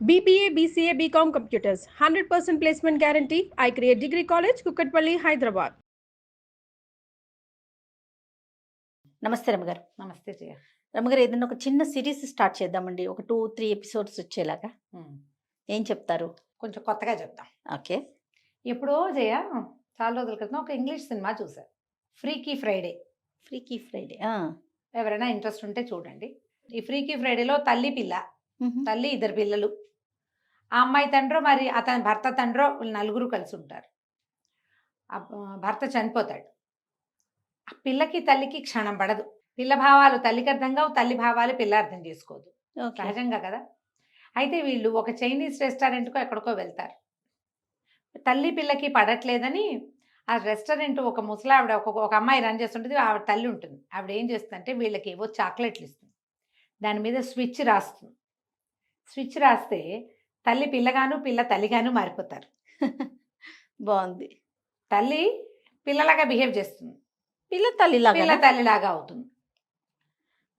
BBA, BCA, BCom Computers, 100% placement guarantee. I create Degree College, Kukatpalli, Hyderabad. నమస్తే రమగారు. నమస్తే జయ. రమగారు, ఏదైనా ఒక చిన్న సిరీస్ స్టార్ట్ చేద్దామండి, ఒక 2-3 ఎపిసోడ్స్ వచ్చేలాగా. ఏం చెప్తారు? కొంచెం కొత్తగా చెప్తాం. ఓకే. ఎప్పుడో జయ చాలా రోజుల క్రితం ఒక ఇంగ్లీష్ సినిమా చూశారు, ఫ్రీకీ ఫ్రైడే. ఫ్రీకీ ఫ్రైడే. ఎవరైనా ఇంట్రెస్ట్ ఉంటే చూడండి. ఈ ఫ్రీకీ ఫ్రైడేలో తల్లి పిల్ల, తల్లి ఇద్దరు పిల్లలు, ఆ అమ్మాయి తండ్రో మరి అతని భర్త తండ్రో నలుగురు కలిసి ఉంటారు. భర్త చనిపోతాడు. ఆ పిల్లకి తల్లికి క్షణం పడదు. పిల్ల భావాలు తల్లికి అర్థం కావు, తల్లి భావాలు పిల్ల అర్థం చేసుకోదు, సహజంగా కదా. అయితే వీళ్ళు ఒక చైనీస్ రెస్టారెంట్కో ఎక్కడికో వెళ్తారు. తల్లి పిల్లకి పడట్లేదని ఆ రెస్టారెంట్ ఒక ముసలావిడ ఒక అమ్మాయి రన్ చేస్తుంటుంది, ఆవిడ తల్లి ఉంటుంది. ఆవిడ ఏం చేస్తుందంటే వీళ్ళకి ఏవో చాక్లెట్లు ఇస్తుంది, దాని మీద స్విచ్ రాస్తుంది. స్విచ్ రాస్తే తల్లి పిల్లగాను పిల్ల తల్లిగాను మారిపోతారు. బాగుంది. తల్లి పిల్లలాగా బిహేవ్ చేస్తుంది, పిల్ల తల్లిలాగా పిల్ల తల్లిలాగా అవుతుంది.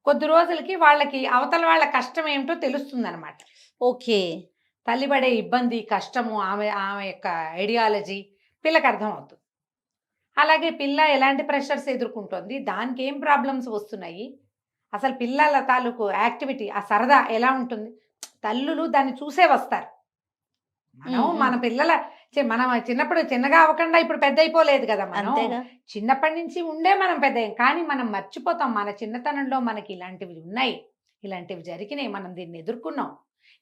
కొద్ది రోజులకి వాళ్ళకి అవతల వాళ్ళ కష్టం ఏమిటో తెలుస్తుంది అనమాట. ఓకే. తల్లి పడే ఇబ్బంది, కష్టము, ఆమె ఆమె యొక్క ఐడియాలజీ పిల్లకి అర్థం అవుతుంది. అలాగే పిల్ల ఎలాంటి ప్రెషర్స్ ఎదుర్కొంటుంది, దానికి ఏం ప్రాబ్లమ్స్ వస్తున్నాయి, అసలు పిల్లల తాలూకు యాక్టివిటీ, ఆ సరదా ఎలా ఉంటుంది, తల్లులు దాన్ని చూసే వస్తారు. మన పిల్లల మనం చిన్నప్పుడు చిన్నగా అవ్వకుండా ఇప్పుడు పెద్ద అయిపోలేదు కదా. మనం చిన్నప్పటి నుంచి ఉండే మనం పెద్ద, కానీ మనం మర్చిపోతాం మన చిన్నతనంలో మనకి ఇలాంటివి ఉన్నాయి, ఇలాంటివి జరిగినాయి, మనం దీన్ని ఎదుర్కొన్నాం,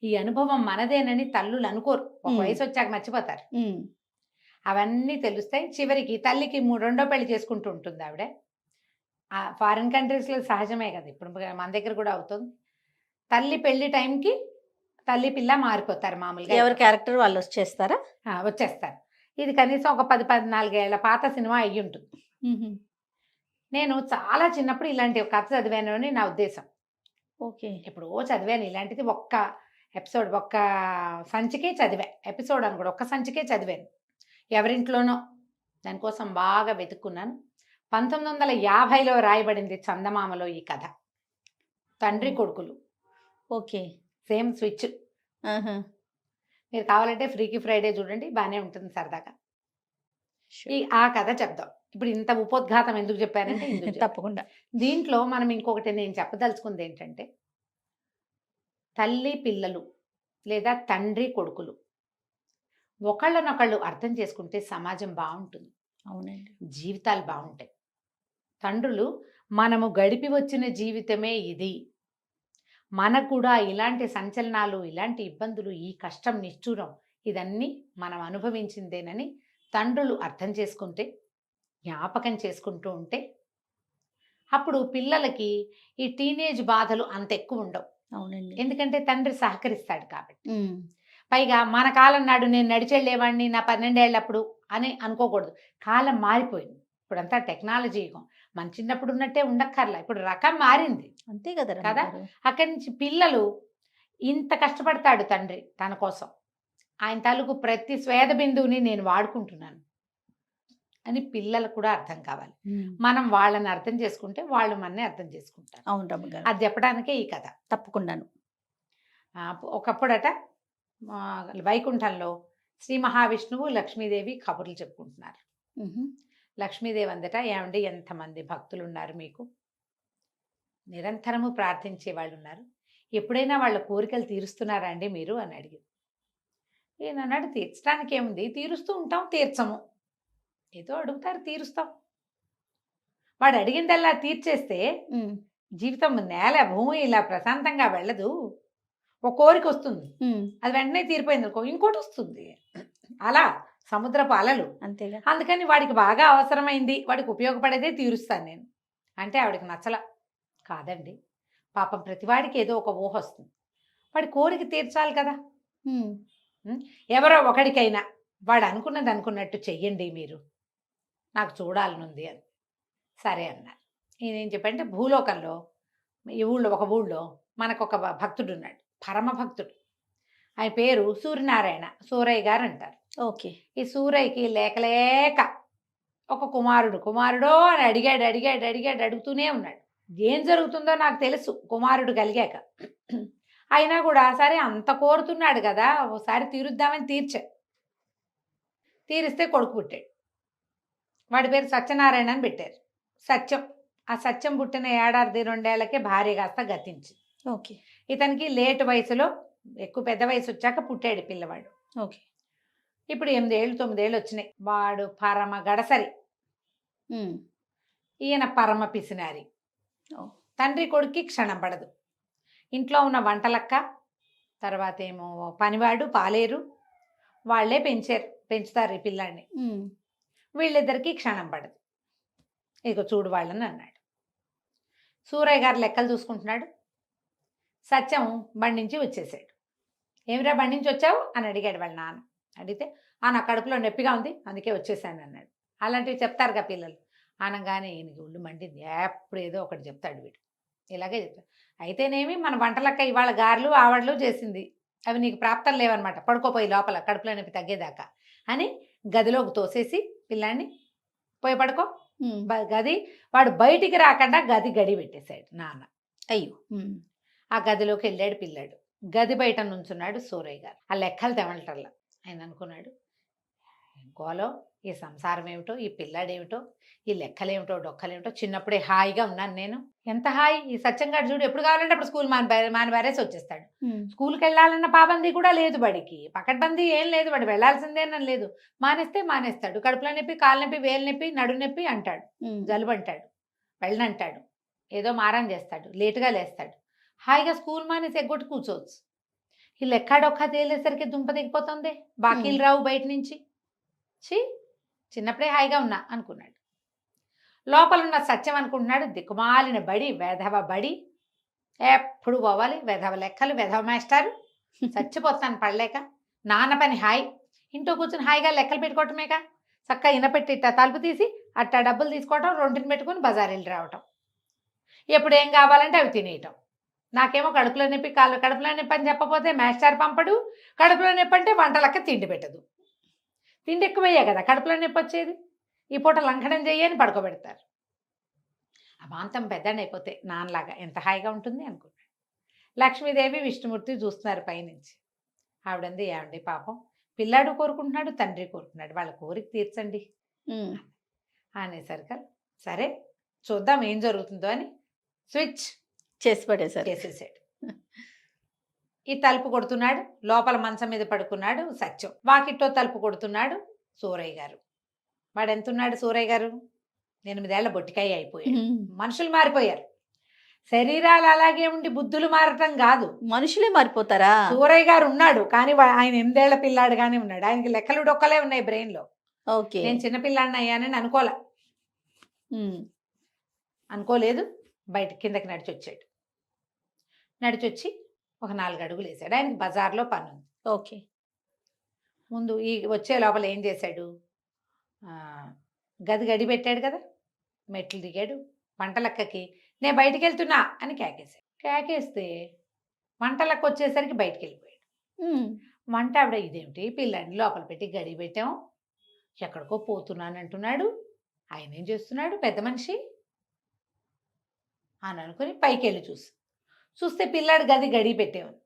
ఈ అనుభవం మనదేనని తల్లులు అనుకోరు. ఒక వయసు వచ్చాక మర్చిపోతారు. అవన్నీ తెలుస్తాయి. చివరికి తల్లికి రెండో పెళ్లి చేసుకుంటూ ఉంటుంది ఆవిడ. ఫారిన్ కంట్రీస్లో సహజమే కదా, ఇప్పుడు మన దగ్గర కూడా అవుతుంది. తల్లి పెళ్లి టైంకి తల్లి పిల్ల మారిపోతారు మామూలుగా. ఎవరి క్యారెక్టర్ వాళ్ళు వచ్చేస్తారు. ఇది కనీసం ఒక 10-14 ఏళ్ల పాత సినిమా అయ్యి ఉంటుంది. నేను చాలా చిన్నప్పుడు ఇలాంటి ఒక కథ చదివాను అని నా ఉద్దేశం. ఓకే. ఎప్పుడో చదివాను ఇలాంటిది, ఒక్క ఎపిసోడ్, ఒక్క సంచికే చదివా. ఎపిసోడ్ అని కూడా ఒక్క సంచికే చదివాను, ఎవరింట్లోనో. దానికోసం బాగా వెతుక్కున్నాను. 1950లో రాయబడింది చందమామలో ఈ కథ. తండ్రి కొడుకులు. ఓకే. Same switch. మీరు కావాలంటే ఫ్రీకీ ఫ్రైడే చూడండి, బాగానే ఉంటుంది సరదాగా. ఆ కథ చెప్దాం. ఇప్పుడు ఇంత ఉపోద్ఘాతం ఎందుకు చెప్పానంటే తప్పకుండా దీంట్లో మనం ఇంకొకటి నేను చెప్పదలుచుకుంది ఏంటంటే, తల్లి పిల్లలు లేదా తండ్రి కొడుకులు ఒకళ్ళనొకళ్ళు అర్థం చేసుకుంటే సమాజం బాగుంటుంది. అవునండి, జీవితాలు బాగుంటాయి. తండ్రులు మనము గడిపి వచ్చిన జీవితమే ఇది, మనకు కూడా ఇలాంటి సంచలనాలు, ఇలాంటి ఇబ్బందులు, ఈ కష్టం, నిష్ఠూరం ఇదన్నీ మనం అనుభవించిందేనని తండ్రులు అర్థం చేసుకుంటే, జ్ఞాపకం చేసుకుంటూ ఉంటే, అప్పుడు పిల్లలకి ఈ టీనేజ్ బాధలు అంత ఎక్కువ ఉండవు. అవునండి, ఎందుకంటే తండ్రి సహకరిస్తాడు కాబట్టి. పైగా మన కాలం నాడు నేను నడిచెళ్ళేవాడిని నా 12 ఏళ్ళప్పుడు అని అనుకోకూడదు. కాలం మారిపోయింది, ఇప్పుడంతా టెక్నాలజీ యుగం. మన చిన్నప్పుడు ఉన్నట్టే ఉండక్కర్లా, ఇప్పుడు రకం మారింది. అంతే కదా కదా. అక్కడి నుంచి పిల్లలు ఇంత కష్టపడతాడు తండ్రి తన కోసం, ఆయన తాలూకు ప్రతి స్వేద బిందువుని నేను వాడుకుంటున్నాను అని పిల్లలకు కూడా అర్థం కావాలి. మనం వాళ్ళని అర్థం చేసుకుంటే వాళ్ళు మనని అర్థం చేసుకుంటారు. అవును రమ్మగారు, అది చెప్పడానికే ఈ కథ. తప్పకుండాను. ఒకప్పుడట వైకుంఠంలో శ్రీ మహావిష్ణువు లక్ష్మీదేవి కబుర్లు చెప్పుకుంటున్నారు. లక్ష్మీదేవి అందట, ఏమండి ఎంతమంది భక్తులు ఉన్నారు మీకు, నిరంతరము ప్రార్థించే వాళ్ళు ఉన్నారు, ఎప్పుడైనా వాళ్ళ కోరికలు తీరుస్తున్నారా అండి మీరు అని అడిగింది. నేను అన్నాడు, తీర్చడానికి ఏముంది, తీరుస్తూ ఉంటాం, తీర్చము. ఏదో అడుగుతారు, తీరుస్తాం. వాడు అడిగిందల్లా తీర్చేస్తే జీవితం నేల భూమి ఇలా ప్రశాంతంగా వెళ్ళదు. ఒక కోరిక వస్తుంది, అది వెంటనే తీరిపోయింది అనుకో, ఇంకోటి వస్తుంది. అలా సముద్రపు అలలు. అంతేగా. అందుకని వాడికి బాగా అవసరమైంది, వాడికి ఉపయోగపడేదే తీరుస్తాను నేను అంటే ఆవిడకి నచ్చల. కాదండి, పాపం ప్రతివాడికి ఏదో ఒక ఊహ వస్తుంది, వాడి కోరిక తీర్చాలి కదా. ఎవరో ఒకడికైనా వాడు అనుకున్నది అనుకున్నట్టు చెయ్యండి మీరు, నాకు చూడాలనుంది అని. సరే అన్నారు. నేనేం చెప్పంటే, భూలోకంలో ఈ ఒక ఊళ్ళో మనకు ఒక భక్తుడు ఉన్నాడు, పరమ భక్తుడు. ఆయన పేరు సూర్యనారాయణ, సూరయ్య గారు అంటారు. ఓకే. ఈ సూరయ్యకి లేకలేక ఒక కుమారుడో అని అడిగాడు, అడుగుతూనే ఉన్నాడు. ఏం జరుగుతుందో నాకు తెలుసు కుమారుడు కలిగాక. అయినా కూడా సరే అంత కోరుతున్నాడు కదా, ఒకసారి తీరుద్దామని తీరిస్తే కొడుకు పుట్టాడు. వాడి పేరు సత్యనారాయణ అని పెట్టారు. సత్యం. ఆ సత్యం పుట్టిన 1.5 ఏళ్లకే భార్య కాస్త గతించి, ఓకే. ఇతనికి లేట్ వయసులో, ఎక్కువ పెద్ద వయసు వచ్చాక పుట్టాడు పిల్లవాడు. ఓకే. ఇప్పుడు 8 ఏళ్ళు 9 ఏళ్ళు వచ్చినాయి. వాడు పరమ గడసరి, ఈయన పరమ పిసినారి. తండ్రి కొడుక్కి క్షణం పడదు. ఇంట్లో ఉన్న వంటలక్క, తర్వాత ఏమో పనివాడు, పాలేరు, వాళ్ళే పెంచుతారు ఈ పిల్లాడిని. వీళ్ళిద్దరికీ క్షణం పడదు. ఇక చూడు వాళ్ళని అన్నాడు. సూరయ్య గారు లెక్కలు చూసుకుంటున్నాడు. సత్యం బండి నుంచి వచ్చేసాడు. ఏమిరా బండి నుంచి వచ్చావు అని అడిగాడు వాళ్ళ నాన్న. అడిగితే నా కడుపులో నొప్పిగా ఉంది అందుకే వచ్చేసాను అన్నాడు. అలాంటివి చెప్తారుగా పిల్లలు. అనగానే ఈయనకి ఒళ్ళు మండింది. ఎప్పుడు ఏదో ఒకటి చెప్తాడు వీడు, ఇలాగే చెప్తాడు. అయితేనేమి మన వంటలక్క ఇవాళ గారెలు ఆవడలు చేసింది, అవి నీకు ప్రాప్తం లేవన్నమాట, పడుకోపోయి లోపల కడుపులో నొప్పి తగ్గేదాకా అని గదిలోకి తోసేసి పిల్లాన్ని పోయి పడుకో గది, వాడు బయటికి రాకుండా గడి పెట్టేశాడు నాన్న. అయ్యో. ఆ గదిలోకి వెళ్ళాడు పిల్లాడు. గది బయట నుంచున్నాడు సూరయ్య గారు. ఆ లెక్కలు తెమలటల్లా. ఆయన అనుకున్నాడు, గోలో ఈ సంసారం ఏమిటో, ఈ పిల్లాడేమిటో, ఈ లెక్కలేమిటో డొక్కలేమిటో, చిన్నప్పుడే హాయిగా ఉన్నాను నేను, ఎంత హాయి. ఈ సత్యంగాడు చూడు ఎప్పుడు కావాలంటే అప్పుడు స్కూల్ మానిబారేసి వచ్చేస్తాడు. స్కూల్కి వెళ్ళాలన్న పాబందీ కూడా లేదు బడికి, పకడ్బందీ ఏం లేదు, వాడు వెళ్ళాల్సిందేనని లేదు. మానేస్తాడు. కడుపులో నొప్పి, కాలు నొప్పి, వేలు నొప్పి, నడు నొప్పి అంటాడు, జలుబు అంటాడు, వెళ్ళనంటాడు, ఏదో మారం చేస్తాడు, లేటుగా లేస్తాడు. హాయిగా స్కూల్ మానేసి ఎగ్గొట్టి కూర్చోవచ్చు. ఈ లెక్కాడొక్క తేలేసరికి దుంప దిగిపోతుంది, బాకీలు రావు బయట నుంచి. చిన్నప్పుడే హాయిగా ఉన్నా అనుకున్నాడు. లోపలున్న సత్యం అనుకుంటున్నాడు, దిక్కుమాలిన బడి, వెధవ బడి, ఎప్పుడు పోవాలి, వెధవ లెక్కలు, వెధవ మాస్టారు, చచ్చిపోతాను పడలేక. నాన్న పని హాయి, ఇంట్లో కూర్చొని హాయిగా లెక్కలు పెట్టుకోవటమేక, చక్కగా ఇనపెట్టి ఇట్ట తలుపు తీసి అట్టా డబ్బులు తీసుకోవటం, రొంటిని పెట్టుకుని బజార్ వెళ్ళి రావటం, ఎప్పుడు ఏం కావాలంటే అవి తినేయటం. నాకేమో కడుపులో నొప్పి, కడుపులో నొప్పి అని చెప్పపోతే మాస్టర్ పంపడు, కడుపులో నొప్పి అంటే వంటలక్క తిండి పెట్టదు. తిండి ఎక్కువయ్యా కదా కడుపులో నొప్పి వచ్చేది. ఈ పూట లంఘనం చెయ్యని పడుకోబెడతారు. అమాంతం పెద్దనైపోతే నాన్నలాగా ఎంత హాయిగా ఉంటుంది అనుకున్నాడు. లక్ష్మీదేవి విష్ణుమూర్తి చూస్తున్నారు పైనుంచి. ఆవిడంది, ఏమండి పాపం పిల్లాడు కోరుకుంటున్నాడు, తండ్రి కోరుకుంటున్నాడు, వాళ్ళ కోరిక తీర్చండి అనేసరికి సరే చూద్దాం ఏం జరుగుతుందో అని స్విచ్ చేసేసాడు. ఈ తలుపు కొడుతున్నాడు, లోపల మంచం మీద పడుకున్నాడు సత్యం. వాకిట్లో తలుపు కొడుతున్నాడు సూరయ్య గారు. వాడు ఎంతున్నాడు సూరయ్య గారు? 8 ఏళ్ల బొట్టికాయ అయిపోయాడు. మనుషులు మారిపోయారు. శరీరాలు అలాగే ఉండి బుద్ధులు మారటం కాదు, మనుషులే మారిపోతారా? సూరయ్య గారు ఉన్నాడు కానీ ఆయన 8 ఏళ్ల పిల్లాడుగానే ఉన్నాడు. ఆయనకి లెక్కలు డొక్కలే ఉన్నాయి బ్రెయిన్ లో. ఓకే. నేను చిన్నపిల్లాడిని అయ్యానని అనుకోలేదు. బయట కిందకి నడిచొచ్చాడు. నడిచొచ్చి ఒక 4 అడుగులు వేసాడు. ఆయనకి బజార్లో పని ఉంది. ఓకే. ముందు ఈ వచ్చే లోపల ఏం చేశాడు, గడి పెట్టాడు కదా, మెట్లు దిగాడు. వంటలక్కకి నేను బయటికి వెళ్తున్నా అని కేకేస్తే వంటలక్క వచ్చేసరికి బయటికి వెళ్ళిపోయాడు. వంట ఆవిడ, ఇదేమిటి పిల్లాడిని లోపల పెట్టి గడి పెట్టాం, ఎక్కడికో పోతున్నాను అంటున్నాడు, ఆయన ఏం చేస్తున్నాడు పెద్ద మనిషి అని అనుకుని పైకి వెళ్ళి చూస్తే పిల్లాడు గడి పెట్టేవాడు.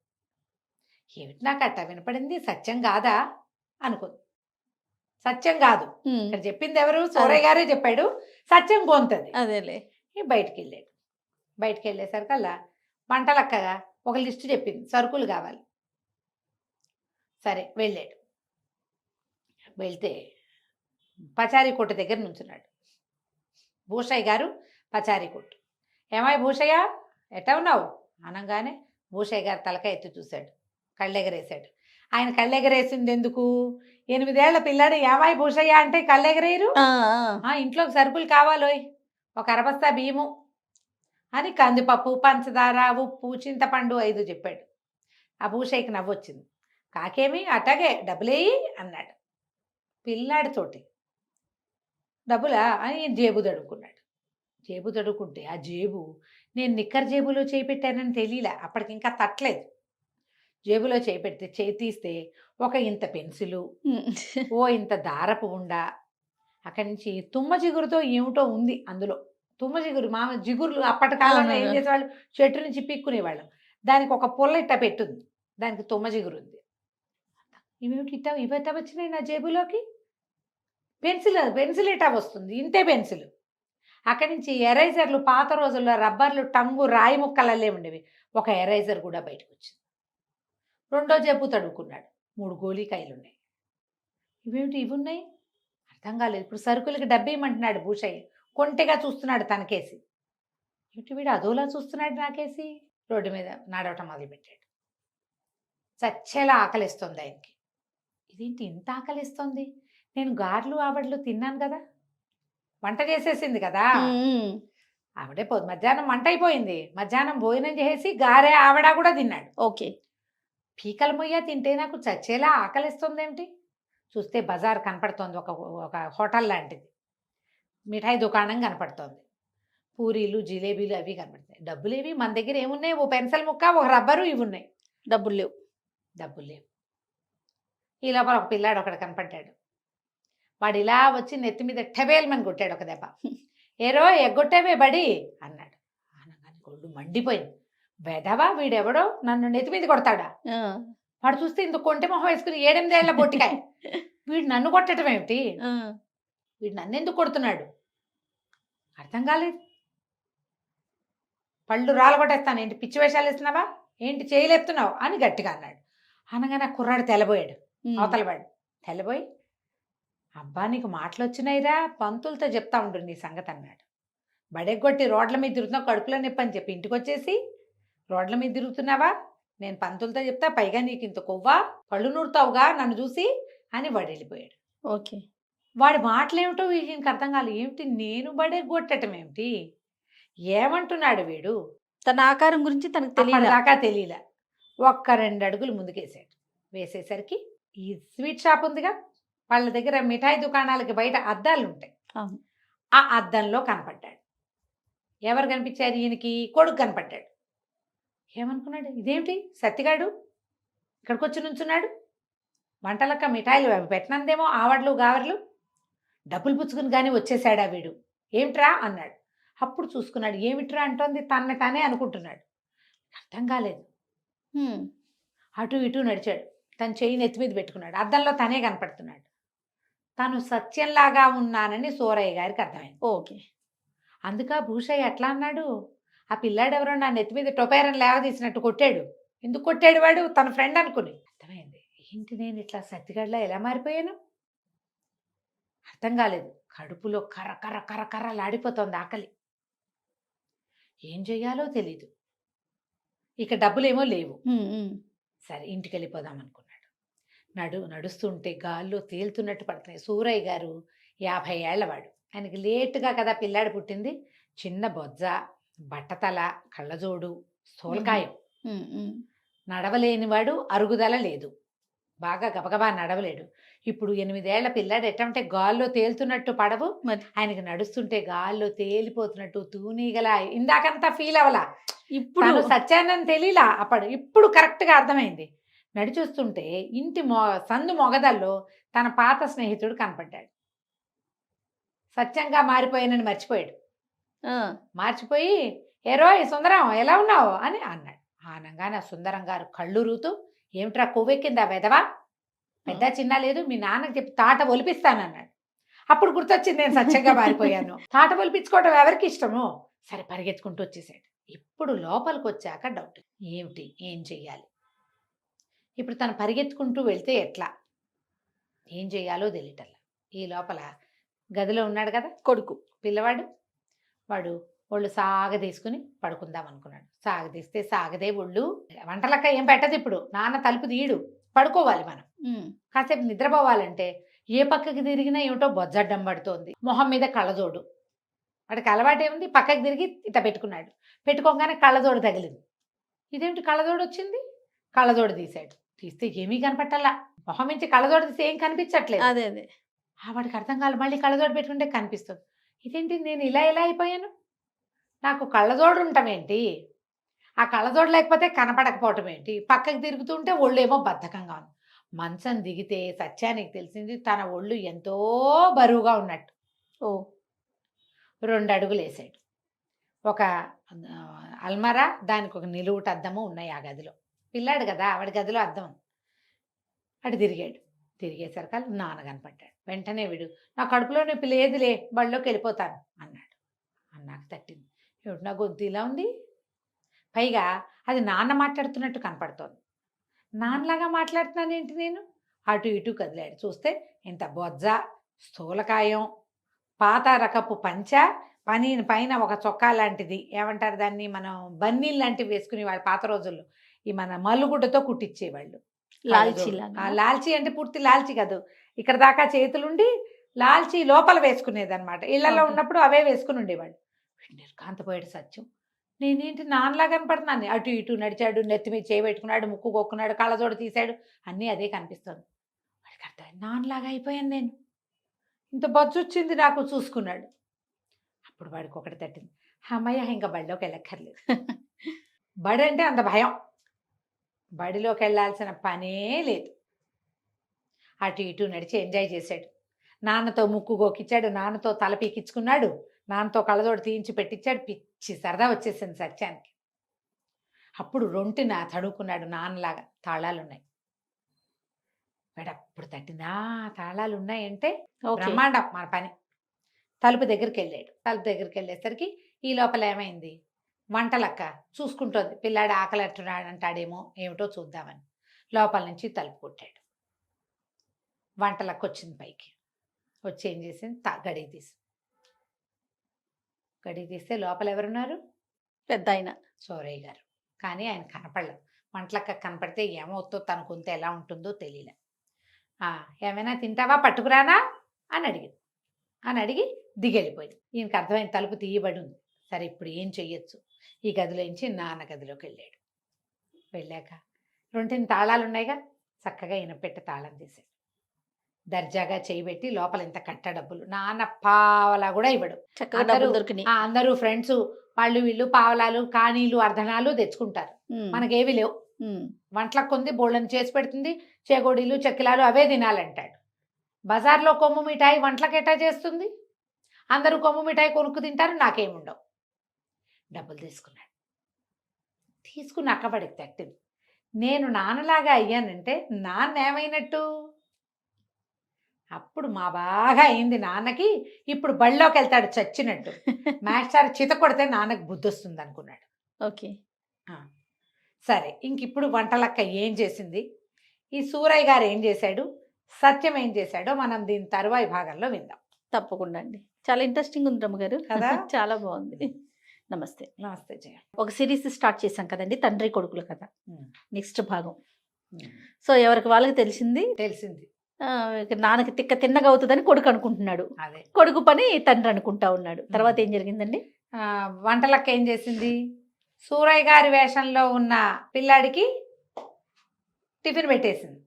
ఏమిటి నాకు అట్ట వినపడింది, సత్యం కాదా అనుకుంది. సత్యం కాదు, ఇక్కడ చెప్పింది ఎవరు? సూరయ్య గారే చెప్పాడు, సత్యం గొంతది. అదేలే. బయటికి వెళ్ళాడు. బయటికి వెళ్ళేసరికల్లా వంటలక్కగా ఒక లిస్టు చెప్పింది, సరుకులు కావాలి. సరే వెళ్ళాడు. వెళ్తే పచారీ కొట్టు దగ్గర నుంచున్నాడు భూషయ్య గారు. పచారీ కొట్టు. ఏమాయి భూషయ్య ఎట్టా ఉన్నావు అనగానే భూషయ్య గారు తలకాయ ఎత్తి చూశాడు, కళ్ళెగరేశాడు. ఆయన కళ్ళెగరేసింది ఎందుకు? 8 ఏళ్ల పిల్లాడు ఏమాయి భూషయ్య అంటే కళ్ళెగరేయరు. ఇంట్లోకి సరుకులు కావాలోయ్, ఒక అరబస్తా బియ్యము అని కందిపప్పు, పంచదార, ఉప్పు, చింతపండు 5 చెప్పాడు. ఆ భూషయ్యకి నవ్వొచ్చింది. కాకేమి అట్టాగే డబ్బులేయి అన్నాడు. పిల్లాడితోటి డబ్బులా అని జేబు తడుకున్నాడు. జేబు తడుకుంటే ఆ జేబు నేను నిక్కర్ జేబులో చేయి పెట్టానని తెలియలే, అప్పటికి ఇంకా తట్టలేదు. జేబులో చేయి పెడితే చేయి తీస్తే ఒక ఇంత పెన్సిలు, ఓ ఇంత దారపు ఉండా, అక్కడి నుంచి తుమ్మ జిగురుతో ఏమిటో ఉంది అందులో. తుమ్మ జిగురు, జిగురులు అప్పటి కాలంలో ఏం చేసేవాళ్ళు, చెట్టు నుంచి పిక్కునేవాళ్ళం. దానికి ఒక పుల్ల ఇట్ట పెట్టుంది, దానికి తుమ్మ జిగురుంది. ఇవేమిటి ఇవెట్టా వచ్చినాయి నా జేబులోకి? పెన్సిల్ ఇటా వస్తుంది, ఇంతే పెన్సిల్. అక్కడి నుంచి ఎరైజర్లు, పాత రోజుల్లో రబ్బర్లు, టంగు, రాయి ముక్కలల్లే ఉండేవి. ఒక ఎరైజర్ కూడా బయటకు వచ్చింది. రెండో జేబు తడుకున్నాడు, 3 గోళీకాయలు ఉన్నాయి. ఇవేమిటి ఇవి ఉన్నాయి? అర్థం కాలేదు. ఇప్పుడు సరుకులకి డబ్బేయమంటున్నాడు భూషయ్య. కొంటెగా చూస్తున్నాడు తనకేసి. ఇటు వీడు అదోలా చూస్తున్నాడు నాకేసి. రోడ్డు మీద నడవటం మొదలుపెట్టాడు. చచ్చేలా ఆకలిస్తుంది ఆయనకి. ఇదేంటి ఇంత ఆకలిస్తుంది? నేను గారెలు ఆవడలు తిన్నాను కదా, వంట చేసేసింది కదా ఆవిడే. మధ్యాహ్నం వంట అయిపోయింది, మధ్యాహ్నం భోజనం చేసి గారె ఆవిడ కూడా తిన్నాడు. ఓకే. పీకల మొయ్య తింటే నాకు చచ్చేలా ఆకలిస్తుంది ఏమిటి? చూస్తే బజార్ కనపడుతోంది, ఒక హోటల్ లాంటిది, మిఠాయి దుకాణం కనపడుతోంది, పూరీలు జిలేబీలు అవి కనపడతాయి. డబ్బులేవి మన దగ్గర ఏమున్నాయి? ఓ పెన్సిల్ ముక్క, ఒక రబ్బరు, ఇవి ఉన్నాయి. డబ్బులు లేవు. ఈ లోపల ఒక పిల్లాడు ఒకడు కనపడ్డాడు. వాడు ఇలా వచ్చి నెత్తి మీద టెబేల్మని కొట్టాడు ఒక దెబ్బ. ఏరో ఎగ్గొట్టేవే బడి అన్నాడు. అనగానే గొడ్డు మండిపోయింది. వెదవా వీడెవడో నన్ను నెత్తి మీద కొడతాడా? వాడు చూస్తే ఇంత కొంటె మొహం వేసుకుని 7-8 ఏళ్ల బొట్టికాయ. వీడు నన్ను కొట్టడం ఏమిటి? వీడు నన్ను ఎందుకు కొడుతున్నాడు? అర్థం కాలేదు. పళ్ళు రాలగొట్టేస్తాను, ఏంటి పిచ్చి వేషాలు ఇస్తున్నావా, ఏంటి చేయలేపుతున్నావు అని గట్టిగా అన్నాడు. అనగానే ఆ కుర్రాడు తెల్లబోయాడు. అవతలవాడు తెల్లబోయి, అబ్బా నీకు మాటలు వచ్చినాయిరా, పంతులతో చెప్తా ఉండు నీ సంగతి అన్నాడు. బడెగ్గొట్టి రోడ్ల మీద తిరుగుతున్నావు, కడుపులో నొప్పి అని చెప్పి ఇంటికి వచ్చేసి రోడ్ల మీద తిరుగుతున్నావా, నేను పంతులతో చెప్తా, పైగా నీకు ఇంత కొవ్వా, పళ్ళు నూరుతావుగా నన్ను చూసి అని వాడు వెళ్ళిపోయాడు. ఓకే. వాడి మాటలేమిటో వీడికి అర్థం కాలేదు. ఏమిటి నేను బడెగ్గొట్టడం ఏమిటి, ఏమంటున్నాడు వీడు? తన ఆకారం గురించి తనకు దాకా తెలియలే. 1-2 అడుగులు ముందుకేసాడు. వేసేసరికి ఈ స్వీట్ షాప్ ఉందిగా, వాళ్ళ దగ్గర మిఠాయి దుకాణాలకి బయట అద్దాలు ఉంటాయి. ఆ అద్దంలో కనపడ్డాడు. ఎవరు కనిపించారు? ఈయనకి కొడుకు కనపడ్డాడు. ఏమనుకున్నాడు, ఇదేమిటి సత్తిగాడు ఇక్కడికి వచ్చి నుంచున్నాడు, వంటలక్క మిఠాయిలు అవి పెట్టినందేమో, ఆవడ్లు గావర్లు, డబ్బులు పుచ్చుకుని కానీ వచ్చేసాడా వీడు, ఏమిట్రా అన్నాడు. అప్పుడు చూసుకున్నాడు, ఏమిట్రా అంటోంది, తనే అనుకుంటున్నాడు. అర్థం కాలేదు. అటు ఇటు నడిచాడు. తన చెయ్యి నెత్తి మీద పెట్టుకున్నాడు. అద్దంలో తనే కనపడుతున్నాడు. తను సత్యంలాగా ఉన్నానని సూరయ్య గారికి అర్థమైంది. ఓకే. అందుక భూషయ్య ఎట్లా అన్నాడు, ఆ పిల్లాడెవరో నా నెత్తి మీద టొపేరని లేవదీసినట్టు కొట్టాడు. ఎందుకు కొట్టాడు వాడు? తన ఫ్రెండ్ అనుకుని. అర్థమైంది. ఏంటి నేను ఇట్లా సత్తిగడ్లా ఎలా మారిపోయాను? అర్థం కాలేదు. కడుపులో కర్ర కర్ర కర్ర కర్రలాడిపోతోంది ఆకలి. ఏం చెయ్యాలో తెలీదు. ఇక డబ్బులేమో లేవు. సరే ఇంటికి వెళ్ళిపోదాం అనుకున్నాడు. నడుస్తుంటే గాల్లో తేలుతున్నట్టు పడుతున్నాయి. సూరయ్య గారు 50 ఏళ్లవాడు. ఆయనకి లేటుగా కదా పిల్లాడు పుట్టింది. చిన్న బొజ్జ, బట్టతల, కళ్ళజోడు, స్థూలకాయం. నడవలేనివాడు, అరుగుదల లేదు, బాగా గబగబా నడవలేడు. ఇప్పుడు 8 ఏళ్ల పిల్లాడు ఎట్టంటే గాల్లో తేలుతున్నట్టు పడవు, ఆయనకి నడుస్తుంటే గాల్లో తేలిపోతున్నట్టు తూనీగలా. ఇందాకంతా ఫీల్ అవ్వలా, ఇప్పుడు సత్యాన్ని తెలియలా. ఇప్పుడు కరెక్ట్గా అర్థమైంది. నడిచొస్తుంటే ఇంటి సందు మొగదల్లో తన పాత స్నేహితుడు కనపడ్డాడు. సత్యంగా మారిపోయానని మర్చిపోయాడు. మార్చిపోయి, ఏరోయ్ సుందరం ఎలా ఉన్నావు అని అన్నాడు. ఆనంగానే ఆ సుందరం గారు కళ్ళు రూతూ, ఏమిట్రా కొవ్వెక్కిందా వెదవా, పెద్ద చిన్న లేదు, మీ నాన్నకి చెప్పి తాట ఒలిపిస్తానన్నాడు. అప్పుడు గుర్తొచ్చింది, నేను సత్యంగా మారిపోయాను. తాట ఒలిపించుకోవడం ఎవరికి ఇష్టమో. సరే పరిగెత్తుకుంటూ వచ్చేసాడు. ఇప్పుడు లోపలికి వచ్చాక డౌట్, ఏమిటి ఏం చెయ్యాలి? ఇప్పుడు తను పరిగెత్తుకుంటూ వెళ్తే ఎట్లా, ఏం చెయ్యాలో తెలియటల్లా. ఈ లోపల గదిలో ఉన్నాడు కదా కొడుకు, పిల్లవాడు. వాడు ఒళ్ళు సాగదీసుకుని పడుకుందాం అనుకున్నాడు. సాగదీస్తే సాగదే ఒళ్ళు. వంటలక్క ఏం పెట్టదు ఇప్పుడు, నాన్న తలుపు తీయడు, పడుకోవాలి మనం. కాసేపు నిద్రపోవాలంటే ఏ పక్కకి తిరిగినా ఏమిటో బొజ్జడ్డం పడుతోంది. మొహం మీద కళ్ళజోడు. వాడికి అలవాటేముంది, పక్కకి తిరిగి ఇట్లా పెట్టుకున్నాడు. పెట్టుకోగానే కళ్ళజోడు తగిలింది. ఇదేమిటి కళ్ళజోడు వచ్చింది? కళ్ళజోడు తీశాడు. తీస్తే ఏమీ కనపట్టాలా. మొహం నుంచి కళ్ళజోడు తీస్తే ఏం కనిపించట్లేదు. అదే వాడికి అర్థం కాదు. మళ్ళీ కళ్ళజోడు పెట్టుకుంటే కనిపిస్తుంది. ఇదేంటి నేను ఇలా అయిపోయాను, నాకు కళ్ళజోడు ఉండటం ఏంటి, ఆ కళ్ళజోడు లేకపోతే కనపడకపోవటం ఏంటి, పక్కకి తిరుగుతుంటే ఒళ్ళేమో బద్ధకంగా ఉంది. మంచం దిగితే సత్యానికి తెలిసింది తన ఒళ్ళు ఎంతో బరువుగా ఉన్నట్టు. 2 అడుగులు వేసాడు. ఒక అల్మారా, దానికి ఒక నిలువుట అద్దము ఉన్నాయి ఆ గదిలో. పిల్లాడు కదా, ఆవిడ గదిలో అద్దం. అటు తిరిగాడు. తిరిగేసరికి నాన్న కనపడ్డాడు. వెంటనే వీడు, నా కడుపులో నొప్పి లేదులే, బళ్ళోకి వెళ్ళిపోతాను అన్నాడు. అన్నాక తట్టింది. ఏమిటి నా గొంతు ఇలా ఉంది? పైగా అది నాన్న మాట్లాడుతున్నట్టు కనపడుతోంది. నాన్నలాగా మాట్లాడుతున్నానేంటి నేను? అటు ఇటు కదిలాడు. చూస్తే ఇంత బొజ్జ, స్థూలకాయం, పాత రకపు పంచ, పైన ఒక చొక్కా లాంటిది, ఏమంటారు దాన్ని, మనం బన్నీలు లాంటివి వేసుకునేవాళ్ళు పాత రోజుల్లో. ఈ మన మల్లుగుడ్డతో కుట్టించేవాళ్ళు. లాల్చీ లాల్చీ అంటే పూర్తి లాల్చీ కాదు, ఇక్కడ దాకా చేతులుండి లాల్చీ లోపల వేసుకునేది అనమాట. ఇళ్లలో ఉన్నప్పుడు అవే వేసుకుని ఉండేవాళ్ళు. నిర్కాంతపోయాడు సత్యం. నేనేంటి నాన్నలా కనపడుతున్నాను. అటు ఇటు నడిచాడు, నెత్తి మీద చేయబెట్టుకున్నాడు, ముక్కు కొక్కున్నాడు, కళ్ళజోడు తీశాడు, అన్నీ అదే కనిపిస్తుంది. వాడికి అర్థమైంది, నాన్నలాగా అయిపోయాను నేను, ఇంత బొజ్జు వచ్చింది నాకు చూసుకున్నాడు. అప్పుడు వాడికి ఒకటి తట్టింది, అమ్మయ్య ఇంకా బడిలోకి వెళ్ళక్కర్లేదు. బడి అంటే అంత భయం, బడిలోకి వెళ్ళాల్సిన పనే లేదు. అటు ఇటు నడిచి ఎంజాయ్ చేశాడు. నాన్నతో ముక్కు గోకిచ్చాడు, నాన్నతో తల పీకించుకున్నాడు, నాన్నతో కళ్ళజోడు తీయించి పెట్టించాడు. పిచ్చి సరదా వచ్చేసింది సత్యానికి. అప్పుడు రొంటిన తడుకున్నాడు నాన్నలాగా. తాళాలున్నాయి. వాడప్పుడు తట్టిందా, తాళాలు ఉన్నాయంటే బ్రహ్మాండం మన పని. తలుపు దగ్గరికి వెళ్ళాడు. తలుపు దగ్గరికి వెళ్ళేసరికి ఈ లోపల ఏమైంది, వంటలక్క చూసుకుంటోంది. పిల్లాడు ఆకలి అంటాడేమో ఏమిటో చూద్దామని లోపల నుంచి తలుపు కొట్టాడు. వంటలక్క వచ్చింది పైకి. వచ్చి ఏం చేసింది, గడియ తీస్తే లోపల ఎవరున్నారు, పెద్ద ఆయన సోరయ్య గారు. కానీ ఆయన కనపడలేదు. వంటలక్క కనపడితే ఏమవుతుందో, తన కొంత ఎలా ఉంటుందో తెలియలే. ఏమైనా తింటావా, పట్టుకురానా అని అడిగి దిగెళ్ళిపోయింది. ఈయనకి అర్థమైన తలుపు తీయబడి ఉంది. సరే ఇప్పుడు ఏం చెయ్యొచ్చు, ఈ గదిలోంచి నాన్న గదిలోకి వెళ్ళాడు. వెళ్ళాక రెంటిని తాళాలు ఉన్నాయిగా, చక్కగా ఈయన పెట్టి తాళం తీశాడు. దర్జాగా చేయబెట్టి లోపల ఇంత కట్ట డబ్బులు, నాన్న పావలా కూడా ఇవ్వడు. అందరూ ఫ్రెండ్స్ వాళ్ళు వీళ్ళు పావలాలు, కానీలు, అర్ధనాలు తెచ్చుకుంటారు. మనకేవి లేవు. వంటలకు కొంది బోళ్ళని చేసి పెడుతుంది, చేగోడీలు చెక్కిలాలు అవే తినాలంటాడు. బజార్లో కొమ్ము మిఠాయి వంటలకు ఎట్టా చేస్తుంది? అందరూ కొమ్ము మిఠాయి కొనుక్కు తింటారు, నాకేముండవు. డబ్బులు తీసుకుని అక్కబడికి తట్టింది. నేను నాన్నలాగా అయ్యానంటే నాన్న ఏమైనట్టు? అప్పుడు మా బాగా అయింది నాన్నకి. ఇప్పుడు బళ్ళోకి వెళ్తాడు చచ్చినట్టు. మాస్టర్ చిత కొడితే నాన్నకు బుద్ధి వస్తుంది అనుకున్నాడు. ఓకే, సరే ఇంక ఇప్పుడు వంటలక్క ఏం చేసింది, ఈ సూరయ్య గారు ఏం చేశాడు, సత్యం ఏం చేశాడో మనం దీని తరువాయి భాగంలో విందాం. తప్పకుండా అండి. చాలా ఇంట్రెస్టింగ్ ఉంది రమ్మగారు కదా. చాలా బాగుంది. నమస్తే. నమస్తే జయ. ఒక సిరీస్ స్టార్ట్ చేశాం కదండి, తండ్రి కొడుకుల కథ. నెక్స్ట్ భాగం. సో ఎవరికి వాళ్ళకి తెలిసింది నాన్నకి తిన్నగా అవుతుందని కొడుకు అనుకుంటున్నాడు. అదే కొడుకు పని తండ్రి అనుకుంటా ఉన్నాడు. తర్వాత ఏం జరిగిందండి? వంటలక్క ఏం చేసింది, సూరయ్య గారి వేషంలో ఉన్న పిల్లాడికి టిఫిన్ పెట్టేసింది.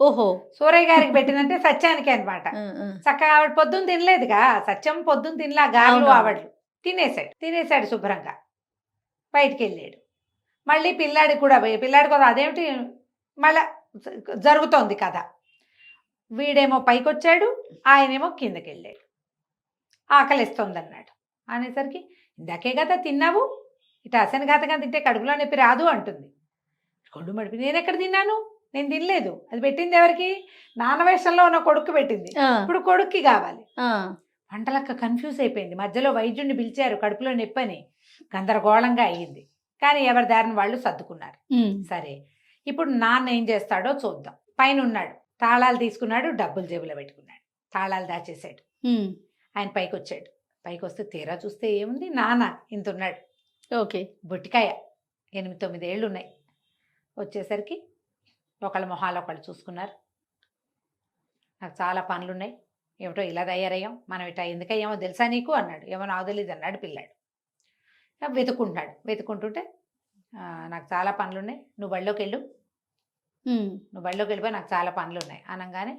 ఓహో, సూరయ్య గారికి పెట్టిందంటే సత్యానికి అనమాట. చక్కగా ఆవిడ పొద్దున్న తినలేదుగా, సత్యం పొద్దున్న తినలా, గారెలు ఆవిడలు తినేసాడు శుభ్రంగా. బయటికి వెళ్ళాడు. మళ్ళీ పిల్లాడికి కూడా పిల్లాడి అదేమిటి మళ్ళా జరుగుతోంది కథ. వీడేమో పైకి వచ్చాడు, ఆయనేమో కిందకి వెళ్ళాడు. ఆకలిస్తోంది అన్నాడు. అనేసరికి ఇందాకే కదా తిన్నావు, ఇటు అసనఘాతగా తింటే కడుపులో నొప్పి రాదు అంటుంది. కొడు మడిపి, నేను ఎక్కడ తిన్నాను, నేను తినలేదు. అది పెట్టింది ఎవరికి, నాన్న వేషంలో ఉన్న కొడుకు పెట్టింది. ఇప్పుడు కొడుక్కి కావాలి. వంటలక్క కన్ఫ్యూజ్ అయిపోయింది. మధ్యలో వైద్యుడిని పిలిచారు, కడుపులో నొప్పి అని. గందరగోళంగా అయ్యింది. కానీ ఎవరి దారిని వాళ్ళు సర్దుకున్నారు. సరే ఇప్పుడు నాన్న ఏం చేస్తాడో చూద్దాం. పైన ఉన్నాడు, తాళాలు తీసుకున్నాడు, డబ్బులు జేబులో పెట్టుకున్నాడు, తాళాలు దాచేశాడు. ఆయన పైకి వచ్చాడు. పైకి వస్తే తీరా చూస్తే ఏముంది, నాన్న ఇంత ఉన్నాడు. ఓకే, బొట్టికాయ, 8-9 ఏళ్ళు ఉన్నాయి. వచ్చేసరికి ఒకళ్ళ మొహాలు ఒకళ్ళు చూసుకున్నారు. నాకు చాలా పనులున్నాయి, ఏమిటో ఇలా తయారయ్యాం, మనం ఇట్లా ఎందుకయ్యామో తెలుసా నీకు అన్నాడు. ఏమో నాకు తెలియదు అన్నాడు పిల్లాడు. వెతుకుంటుంటే నాకు చాలా పనులున్నాయి, నువ్వు బళ్ళోకి వెళ్ళిపోయి నాకు చాలా పనులున్నాయి అనగానే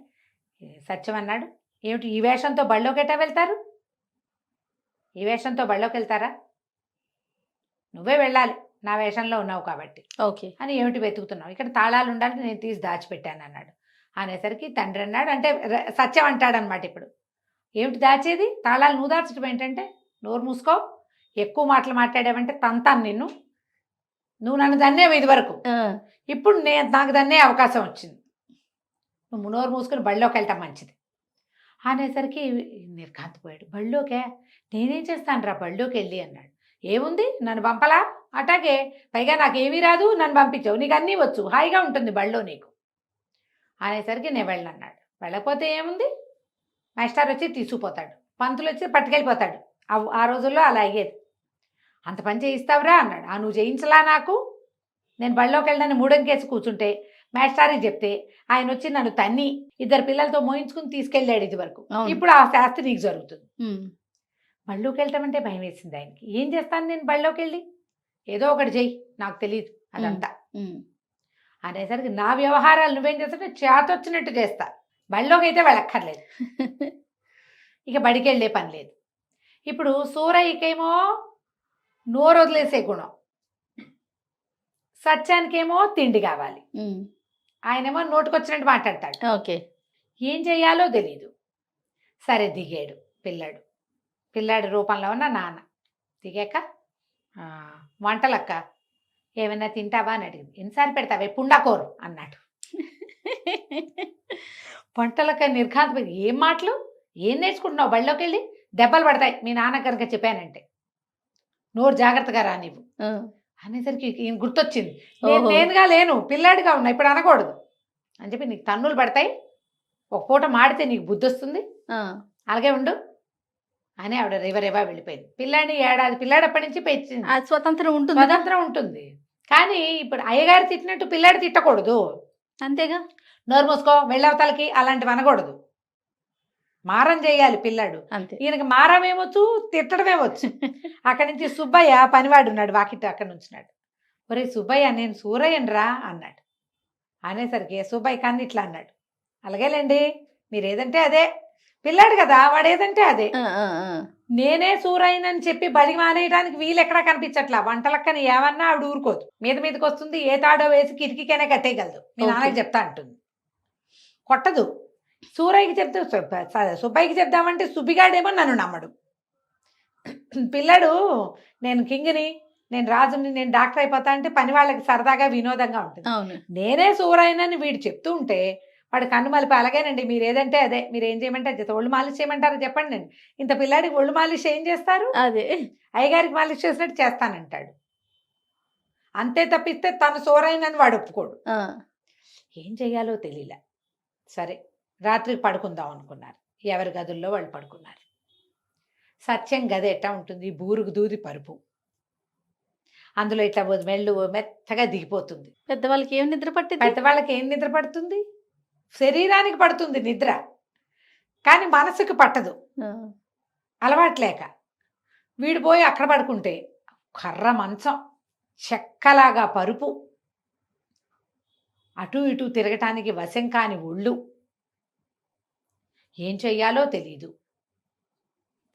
సత్యం అన్నాడు, ఏమిటి ఈ వేషంతో బళ్ళోకి ఎట్టా వెళ్తారు, ఈ వేషంతో బళ్ళోకి వెళ్తారా, నువ్వే వెళ్ళాలి, నా వేషంలో ఉన్నావు కాబట్టి. ఓకే అని ఏమిటి వెతుకుతున్నావు, ఇక్కడ తాళాలు ఉండాలి, నేను తీసి దాచిపెట్టాను అన్నాడు. అనేసరికి తండ్రి అన్నాడు, అంటే సత్యం అంటాడనమాట. ఇప్పుడు ఏమిటి దాచేది, తాళాలు నువ్వు దాచడం ఏంటంటే, నోరు మూసుకో, ఎక్కువ మాటలు మాట్లాడావంటే తంతాను నిన్ను, నువ్వు నన్ను దన్నేవు ఇది వరకు, ఇప్పుడు నాకు దన్నే అవకాశం వచ్చింది, నువ్వు నోరు మూసుకొని బళ్ళోకి వెళ్ళటం మంచిది అనేసరికి నిర్ఘాంతపోయాడు. బళ్ళోకే నేనేం చేస్తాను రా బళ్ళోకి వెళ్ళి అన్నాడు. ఏముంది నన్ను పంపలా, అటాగే పైగా నాకేమీ రాదు, నన్ను పంపించావు, నీకు అన్నీ వచ్చు, హాయిగా ఉంటుంది బళ్ళో నీకు అనేసరికి నేను వెళ్ళన్నాడు. వెళ్ళకపోతే ఏముంది, మాస్టర్ వచ్చి తీసుకుపోతాడు, పంతులు వచ్చి పట్టుకెళ్ళిపోతాడు. ఆ రోజుల్లో అలా అయ్యేది. అంత పని చేయిస్తావురా అన్నాడు. నువ్వు చేయించలా నాకు, నేను బళ్ళోకి వెళ్ళడానికి మూడంకేసి కూర్చుంటే మాస్టారికి చెప్తే ఆయన వచ్చి నన్ను తన్ని 2 పిల్లలతో మోయించుకుని తీసుకెళ్ళాడు ఇది వరకు, ఇప్పుడు ఆ శాస్త్రి నీకు జరుగుతుంది. బళ్ళోకి వెళ్ళటమంటే భయం వేసింది ఆయనకి. ఏం చేస్తాను నేను బళ్ళోకి వెళ్ళి, ఏదో ఒకటి చెయ్యి, నాకు తెలియదు అదంతా అనేసరికి నా వ్యవహారాలు నువ్వేం చేస్తావు, చేతొచ్చినట్టు చేస్తా, బళ్ళోకి అయితే వెళ్ళక్కర్లేదు, ఇక బడికి వెళ్ళే పని లేదు. ఇప్పుడు సూరయ్యకేమో నోరు వదిలేసే గుణం, సత్యానికేమో తిండి కావాలి, ఆయనేమో నోటుకొచ్చినట్టు మాట్లాడతాడు. ఓకే, ఏం చెయ్యాలో తెలీదు. సరే దిగాడు పిల్లాడి రూపంలో ఉన్న నాన్న. దిగాక వంటలక్క ఏమైనా తింటావా అని అడిగింది. ఎన్నిసార్లు పెడతావే పుండాకోరు అన్నాడు. వంటలక్క నిర్ఘాంతపోయి, ఏం మాటలు, ఏం నేర్చుకుంటున్నావు, బళ్ళోకి వెళ్ళి దెబ్బలు పడతాయి మీ నాన్న కనుక చెప్పానంటే, నోరు జాగ్రత్తగా రా నీవు అనేసరికి ఈయన గుర్తొచ్చింది. నేనుగా లేను, పిల్లాడిగా ఉన్నా, ఇప్పుడు అనకూడదు అని చెప్పి, నీకు తన్నులు పడతాయి, ఒక పూట మాడితే నీకు బుద్ధి వస్తుంది, అలాగే ఉండు అని ఆవిడ రేవరేవా వెళ్ళిపోయింది. పిల్లాడిని ఏడాది పిల్లాడప్పటి నుంచి పెంచింది, స్వతంత్రం ఉంటుంది. కానీ ఇప్పుడు అయ్యగారు తిట్టినట్టు పిల్లాడి తిట్టకూడదు, అంతేగా, నోరు మూసుకో వెళ్ళవతలకి అలాంటివి అనకూడదు, మారం చేయాలి పిల్లాడు. ఈయనకి మారం ఏమొచ్చు, తిట్టడం ఏమొచ్చు. అక్కడి నుంచి సుబ్బయ్య పనివాడు ఉన్నాడు, వాకిట్ అక్కడ నుంచున్నాడు. ఒరే సుబ్బయ్య, నేను సూరయ్యనరా అన్నాడు. అనేసరికి సుబ్బయ్య కన్ను ఇట్లా అన్నాడు. అలాగేలేండి, మీరు ఏదంటే అదే, పిల్లాడు కదా వాడు ఏదంటే అదే, నేనే సూరయ్యనని చెప్పి బడి మానేయడానికి వీలు ఎక్కడా కనిపించట్లా. వంటలక్కని ఏమన్నా ఆవిడ ఊరుకోదు, మీదకి వస్తుంది, ఏ తాడో వేసి కిటికీకైనా కట్టేయగలదు, మీ నాన్నకి చెప్తా అంటుంది, కొట్టదు. సూరయ్యకి చెప్తే సుబ్బయ్యకి చెప్దామంటే సుబ్బిగాడేమో నన్ను నమ్మడు. పిల్లడు నేను కింగ్ని, నేను రాజుని, నేను డాక్టర్ అయిపోతా అంటే పని వాళ్ళకి సరదాగా వినోదంగా ఉంటుంది. నేనే సూరయ్యనని వీడు చెప్తూ ఉంటే వాడు కన్ను మలిపి, అలాగేనండి మీరు ఏదంటే అదే, మీరు ఏం చేయమంటే అది, ఒళ్ళు మాలిష్ చేయమంటారు చెప్పండి, నేను ఇంత పిల్లాడికి ఒళ్ళు మాలిష్ ఏం చేస్తారు, అదే అయ్యగారికి మాలిష్ చేసినట్టు చేస్తానంటాడు. అంతే తప్పిస్తే తను సూరయ్యనని వాడు ఒప్పుకోడు. ఏం చెయ్యాలో తెలియలే. సరే రాత్రికి పడుకుందాం అనుకున్నారు, ఎవరి గదుల్లో వాళ్ళు పడుకున్నారు. సత్యం గది ఎట్టా ఉంటుంది, బూరుగు దూది పరుపు, అందులో ఇట్లా మెళ్ళు మెత్తగా దిగిపోతుంది. పెద్దవాళ్ళకి ఏం నిద్ర పట్టింది, పెద్దవాళ్ళకి ఏం నిద్ర పడుతుంది, శరీరానికి పడుతుంది నిద్ర, కానీ మనసుకు పట్టదు అలవాట్లేక. వీడు పోయి అక్కడ పడుకుంటే కర్ర మంచం, చెక్కలాగా పరుపు, అటు ఇటు తిరగటానికి వశం కాని ఒళ్ళు, ఏం చెయ్యాలో తెలీదు.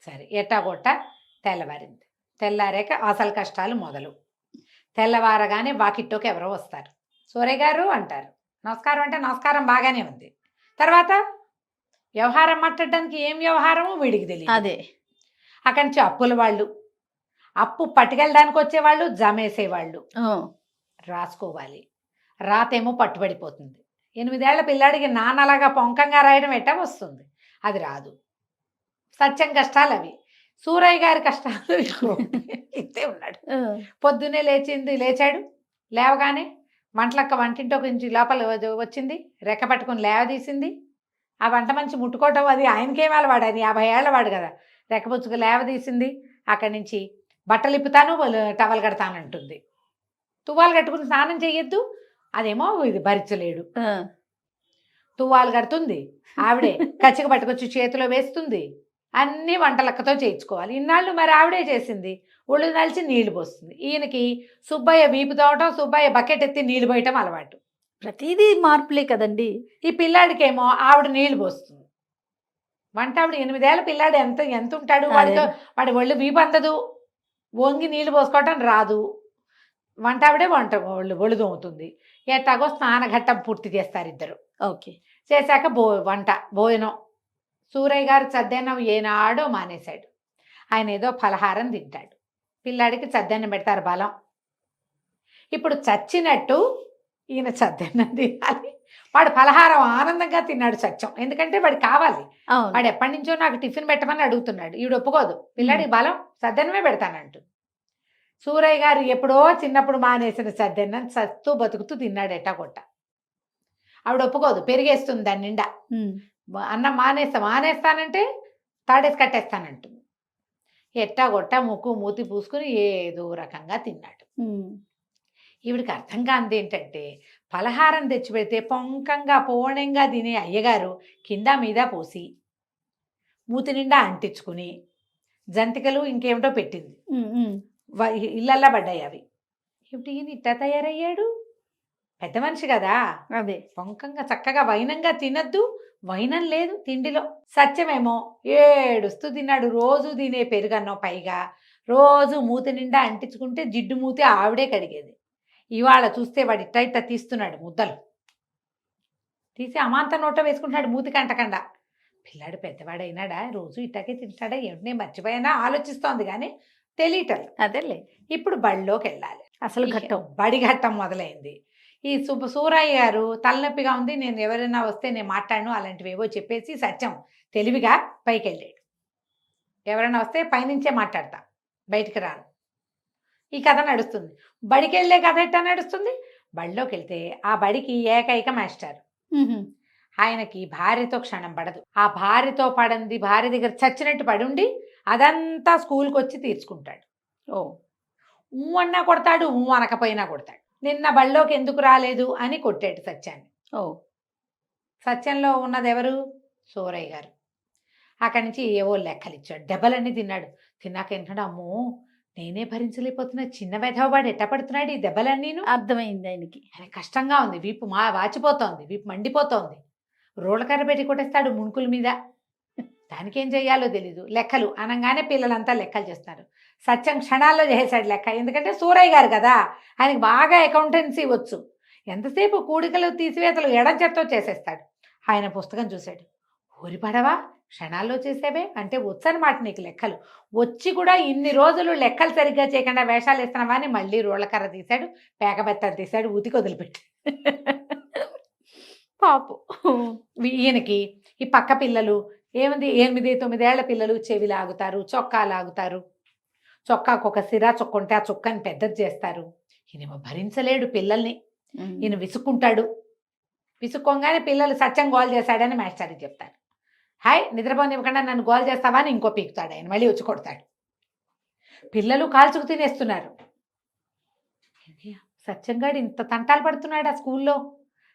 సరే ఎట్టాగొట్ట తెల్లవారింది. తెల్లారాక అసలు కష్టాలు మొదలు. తెల్లవారగానే వాకిట్లోకి ఎవరో వస్తారు. సూరయ్య గారు అంటారు. నమస్కారం అంటే నమస్కారం బాగానే ఉంది. తర్వాత వ్యవహారం మాట్లాడడానికి ఏం వ్యవహారమో వీడికి తెలియదు. అదే అక్కడి నుంచి అప్పుల వాళ్ళు, అప్పు పట్టుకెళ్ళడానికి వచ్చేవాళ్ళు, జమేసేవాళ్ళు, రాసుకోవాలి. రాతేమో పట్టుబడిపోతుంది. 8 ఏళ్ల పిల్లాడికి నాన్నలాగా పొంకంగా రాయడం ఎట్టా వస్తుంది, అది రాదు. సత్యం కష్టాలు అవి. సూరయ్య గారి కష్టాలు ఇంతే ఉన్నాడు. పొద్దున్నే లేచాడు. లేవగానే వంటలక్క వంటింటో నుంచి లోపల వచ్చింది, రెక్క పట్టుకుని లేవదీసింది. ఆ వంట మంచి ముట్టుకోవటం అది ఆయనకేం అలవాడు, ఆయన 50 ఏళ్ళ వాడు కదా. రెక్కపుచ్చుకు లేవదీసింది. అక్కడి నుంచి బట్టలు ఇప్పుతాను, టవల్ కడతానంటుంది. తువ్వాలు కట్టుకుని స్నానం చెయ్యొద్దు, అదేమో ఇది భరించలేడు. తువ్వాలు కడుతుంది ఆవిడే, కచ్చిక పట్టుకొచ్చి చేతిలో వేస్తుంది. అన్నీ వంటలక్కతో చేయించుకోవాలి. ఇన్నాళ్ళు మరి ఆవిడే చేసింది. ఒళ్ళు నలిచి నీళ్లు పోస్తుంది. ఈయనకి సుబ్బయ్య వీపు తోవటం, సుబ్బయ్య బకెట్ ఎత్తి నీళ్లు పోయటం అలవాటు. ప్రతిదీ మార్పులే కదండి. ఈ పిల్లాడికేమో ఆవిడ నీళ్లు పోస్తుంది. వంట ఆవిడ 8 ఏళ్ల పిల్లాడు ఎంత ఉంటాడు, వాడి ఒళ్ళు వీపు అందదు, వంగి నీళ్లు పోసుకోవటం రాదు. వంట ఆవిడే ఒళ్ళు తోముతుంది. ఎట్టాగో స్నానఘట్టం పూర్తి చేస్తారు ఇద్దరు. ఓకే, చేశాక భోజనం. సూరయ్య గారు చద్దన్నం ఏనాడో మానేశాడు. ఆయన ఏదో ఫలహారం తింటాడు. పిల్లాడికి చద్దన్నం పెడతారు బలం. ఇప్పుడు చచ్చినట్టు ఈయన చద్దన్నం తినాలి. వాడు పలహారం ఆనందంగా తిన్నాడు సత్యం, ఎందుకంటే వాడికి కావాలి. అవును. వాడు ఎప్పటి నుంచో నాకు టిఫిన్ పెట్టమని అడుగుతున్నాడు, ఈవిడ ఒప్పుకోదు. పిల్లాడికి బలం చద్దన్నమే పెడతానంటూ. సూరయ్య గారు ఎప్పుడో చిన్నప్పుడు మానేసిన చద్దన్నం చస్తూ బతుకుతూ తిన్నాడు ఎట్టాగొట్ట. ఆవిడ ఒప్పుకోదు, పెరిగేస్తుంది దాని నిండా. అన్నం మానేస్తానంటే తాడేసి కట్టేస్తానంటుంది. ఎట్టాగొట్ట ముక్కు మూతి పూసుకుని ఏదో రకంగా తిన్నాడు. ఈవిడికి అర్థం కానిది ఏంటంటే, పలహారం తెచ్చిపెడితే పొంకంగా పోణంగా తినే అయ్యగారు కింద మీద పోసి మూతి నిండా అంటించుకుని జంతికలు ఇంకేమిటో పెట్టింది. ఇళ్ళల్లా పడ్డాయి అవి. ఇప్పుడు ఈయన ఇట్లా తయారయ్యాడు, పెద్ద మనిషి కదా. అదే పొంకంగా చక్కగా వైనంగా తినద్దు, వైనం లేదు తిండిలో. సత్యమేమో ఏడుస్తూ తిన్నాడు. రోజు తినే పెరుగన్నం, పైగా రోజు మూతి నిండా అంటించుకుంటే జిడ్డు మూతి ఆవిడే కడిగేది. ఇవాళ చూస్తే వాడు ఇట్ట ఇట్ట తీస్తున్నాడు, ముద్దలు తీసి అమాంత నోట వేసుకుంటున్నాడు మూతి కంటకుండా. పిల్లాడు పెద్దవాడైనాడా, రోజు ఇట్టకే తింటాడా ఏమిటి, నేను మర్చిపోయానా ఆలోచిస్తోంది కానీ తెలియటం. అదేలే. ఇప్పుడు బడిలోకి వెళ్ళాలి. అసలు ఘట్టం, బడి ఘట్టం మొదలైంది. ఈ సూరయ్య గారు తలనొప్పిగా ఉంది, నేను ఎవరైనా వస్తే నేను మాట్లాడను అలాంటివి ఏవో చెప్పేసి సత్యం తెలివిగా పైకి వెళ్ళాడు. ఎవరైనా వస్తే పైనుంచే మాట్లాడతా, బయటికి రాను. ఈ కథ నడుస్తుంది. బడికి వెళ్ళే కథ ఎట్టా నడుస్తుంది. బడిలోకి వెళ్తే ఆ బడికి ఏకైక మాస్టర్. ఆయనకి భార్యతో క్షణం పడదు. ఆ భార్యతో పడంది, భార్య దగ్గర చచ్చినట్టు పడుండి అదంతా స్కూల్కి వచ్చి తీర్చుకుంటాడు. ఊ అన్నా కొడతాడు, ఊ అనకపోయినా కొడతాడు. నిన్న బళ్ళోకి ఎందుకు రాలేదు అని కొట్టాడు సత్యాన్ని. సత్యంలో ఉన్నది ఎవరు? సూరయ్య గారు. అక్కడి నుంచి ఏవో లెక్కలు ఇచ్చాడు, దెబ్బలన్నీ తిన్నాడు. తిన్నాక ఏంటంటే, అమ్మో నేనే భరించలేకపోతున్నా, చిన్న వెధవవాడు ఎట్ట పడుతున్నాడు ఈ దెబ్బలన్నీను. అర్థమైంది ఆయనకి. ఆయన కష్టంగా ఉంది, వీపు వాచిపోతోంది, వీపు మండిపోతోంది. రోళ్ళకర్ర పెట్టి కొట్టేస్తాడు ముణుకుల మీద. దానికేం చెయ్యాలో తెలీదు. లెక్కలు అనగానే పిల్లలంతా లెక్కలు చేస్తారు. సత్యం క్షణాల్లో చేసాడు లెక్క, ఎందుకంటే సూరయ్య గారు కదా, ఆయనకి బాగా అకౌంటెన్సీ వచ్చు. ఎంతసేపు కూడికలు తీసివేతలు ఎడంచెత్తో చేసేస్తాడు. ఆయన పుస్తకం చూశాడు. ఊరిపడవా, క్షణాల్లో చేసేవే అంటే వచ్చనమాట నీకు లెక్కలు. వచ్చి కూడా ఇన్ని రోజులు లెక్కలు సరిగ్గా చేయకుండా వేషాలు వేస్తున్నావా అని మళ్ళీ రోళ్ళకర్ర తీశాడు, పేకబెత్తలు తీశాడు, ఉతికి వదిలిపెట్టి. పాపు. ఈయనకి ఈ పక్క పిల్లలు ఏముంది, 8-9 ఏళ్ల పిల్లలు చెవి లాగుతారు, చొక్కా లాగుతారు. చొక్కాకు ఒక సిరా చొక్కుంటే ఆ చొక్కాని పెద్దది చేస్తారు. ఈయనేమో భరించలేడు పిల్లల్ని. ఈయన విసుక్కుంటాడు. విసుక్కోగానే పిల్లలు సత్యం గోల్ చేశాడని మాస్టర్కి చెప్తారు. హాయ్ నిద్రపోనివ్వకుండా నన్ను గోల్ చేస్తావా అని ఇంకో పీకుతాడు ఆయన, మళ్ళీ వచ్చి కొడతాడు. పిల్లలు కాల్చుకు తినేస్తున్నారు. సత్యంగాడు ఇంత తంటాలు పడుతున్నాడు ఆ స్కూల్లో.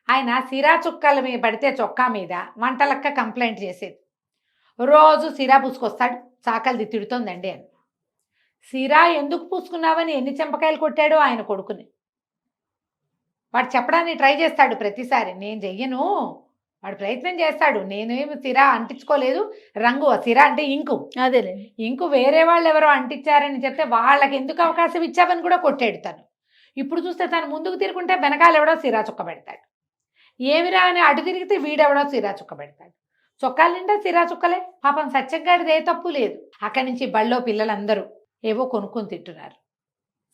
ఆయన సిరా చుక్కల మీద పడితే చొక్కా మీద వంటలక్క కంప్లైంట్ చేసేది. రోజు సిరా పూసుకొస్తాడు, చాకలిది తిడుతోందండి అని. సిరా ఎందుకు పూసుకున్నావని ఎన్ని చెంపకాయలు కొట్టాడో ఆయన కొడుకుని. వాడు చెప్పడానికి ట్రై చేస్తాడు ప్రతిసారి, నేను చెయ్యను. వాడు ప్రయత్నం చేస్తాడు, నేనేమి సిరా అంటించుకోలేదు, రంగు సిరా అంటే ఇంకు, అదేలే ఇంకు వేరే వాళ్ళు ఎవరో అంటించారని చెప్తే వాళ్ళకి ఎందుకు అవకాశం ఇచ్చావని కూడా కొట్టాడు తను. ఇప్పుడు చూస్తే తను ముందుకు తిరుగుంటే వెనకాల ఎవడో సిరా చుక్క పెడతాడు. ఏమిరా అని అటు తిరిగితే వీడెవడో సిరా చుక్క పెడతాడు. చొక్కాల నిండా సిరా చుక్కలే. పాపం సత్యంగాడిది ఏ తప్పు లేదు. అక్కడి నుంచి బళ్ళో పిల్లలందరూ ఏవో కొనుక్కొని తింటున్నారు.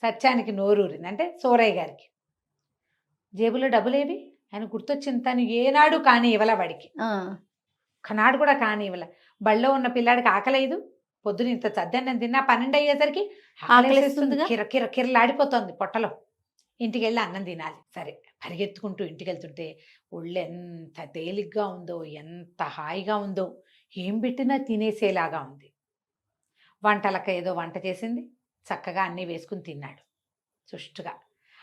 సత్యానికి నోరూరింది, అంటే సూరయ్య గారికి. జేబులో డబ్బులేవి ఆయన గుర్తొచ్చింది. తను ఏనాడు కానీ ఇవ్వల వాడికి, ఒకనాడు కూడా కానీ ఇవ్వల. బళ్ళో ఉన్న పిల్లాడికి ఆకలేదు. పొద్దున ఇంత చద్దన్నం తిన్నా 12 అయ్యేసరికి ఆకలిస్తుంది, కిరకిరలాడిపోతుంది పొట్టలో. ఇంటికి వెళ్ళి అన్నం తినాలి. సరే పరిగెత్తుకుంటూ ఇంటికి వెళ్తుంటే ఒళ్ళు ఎంత తేలిగ్గా ఉందో, ఎంత హాయిగా ఉందో, ఏం పెట్టినా తినేసేలాగా ఉంది. వంటలక్క ఏదో వంట చేసింది, చక్కగా అన్నీ వేసుకుని తిన్నాడు సుష్టుగా.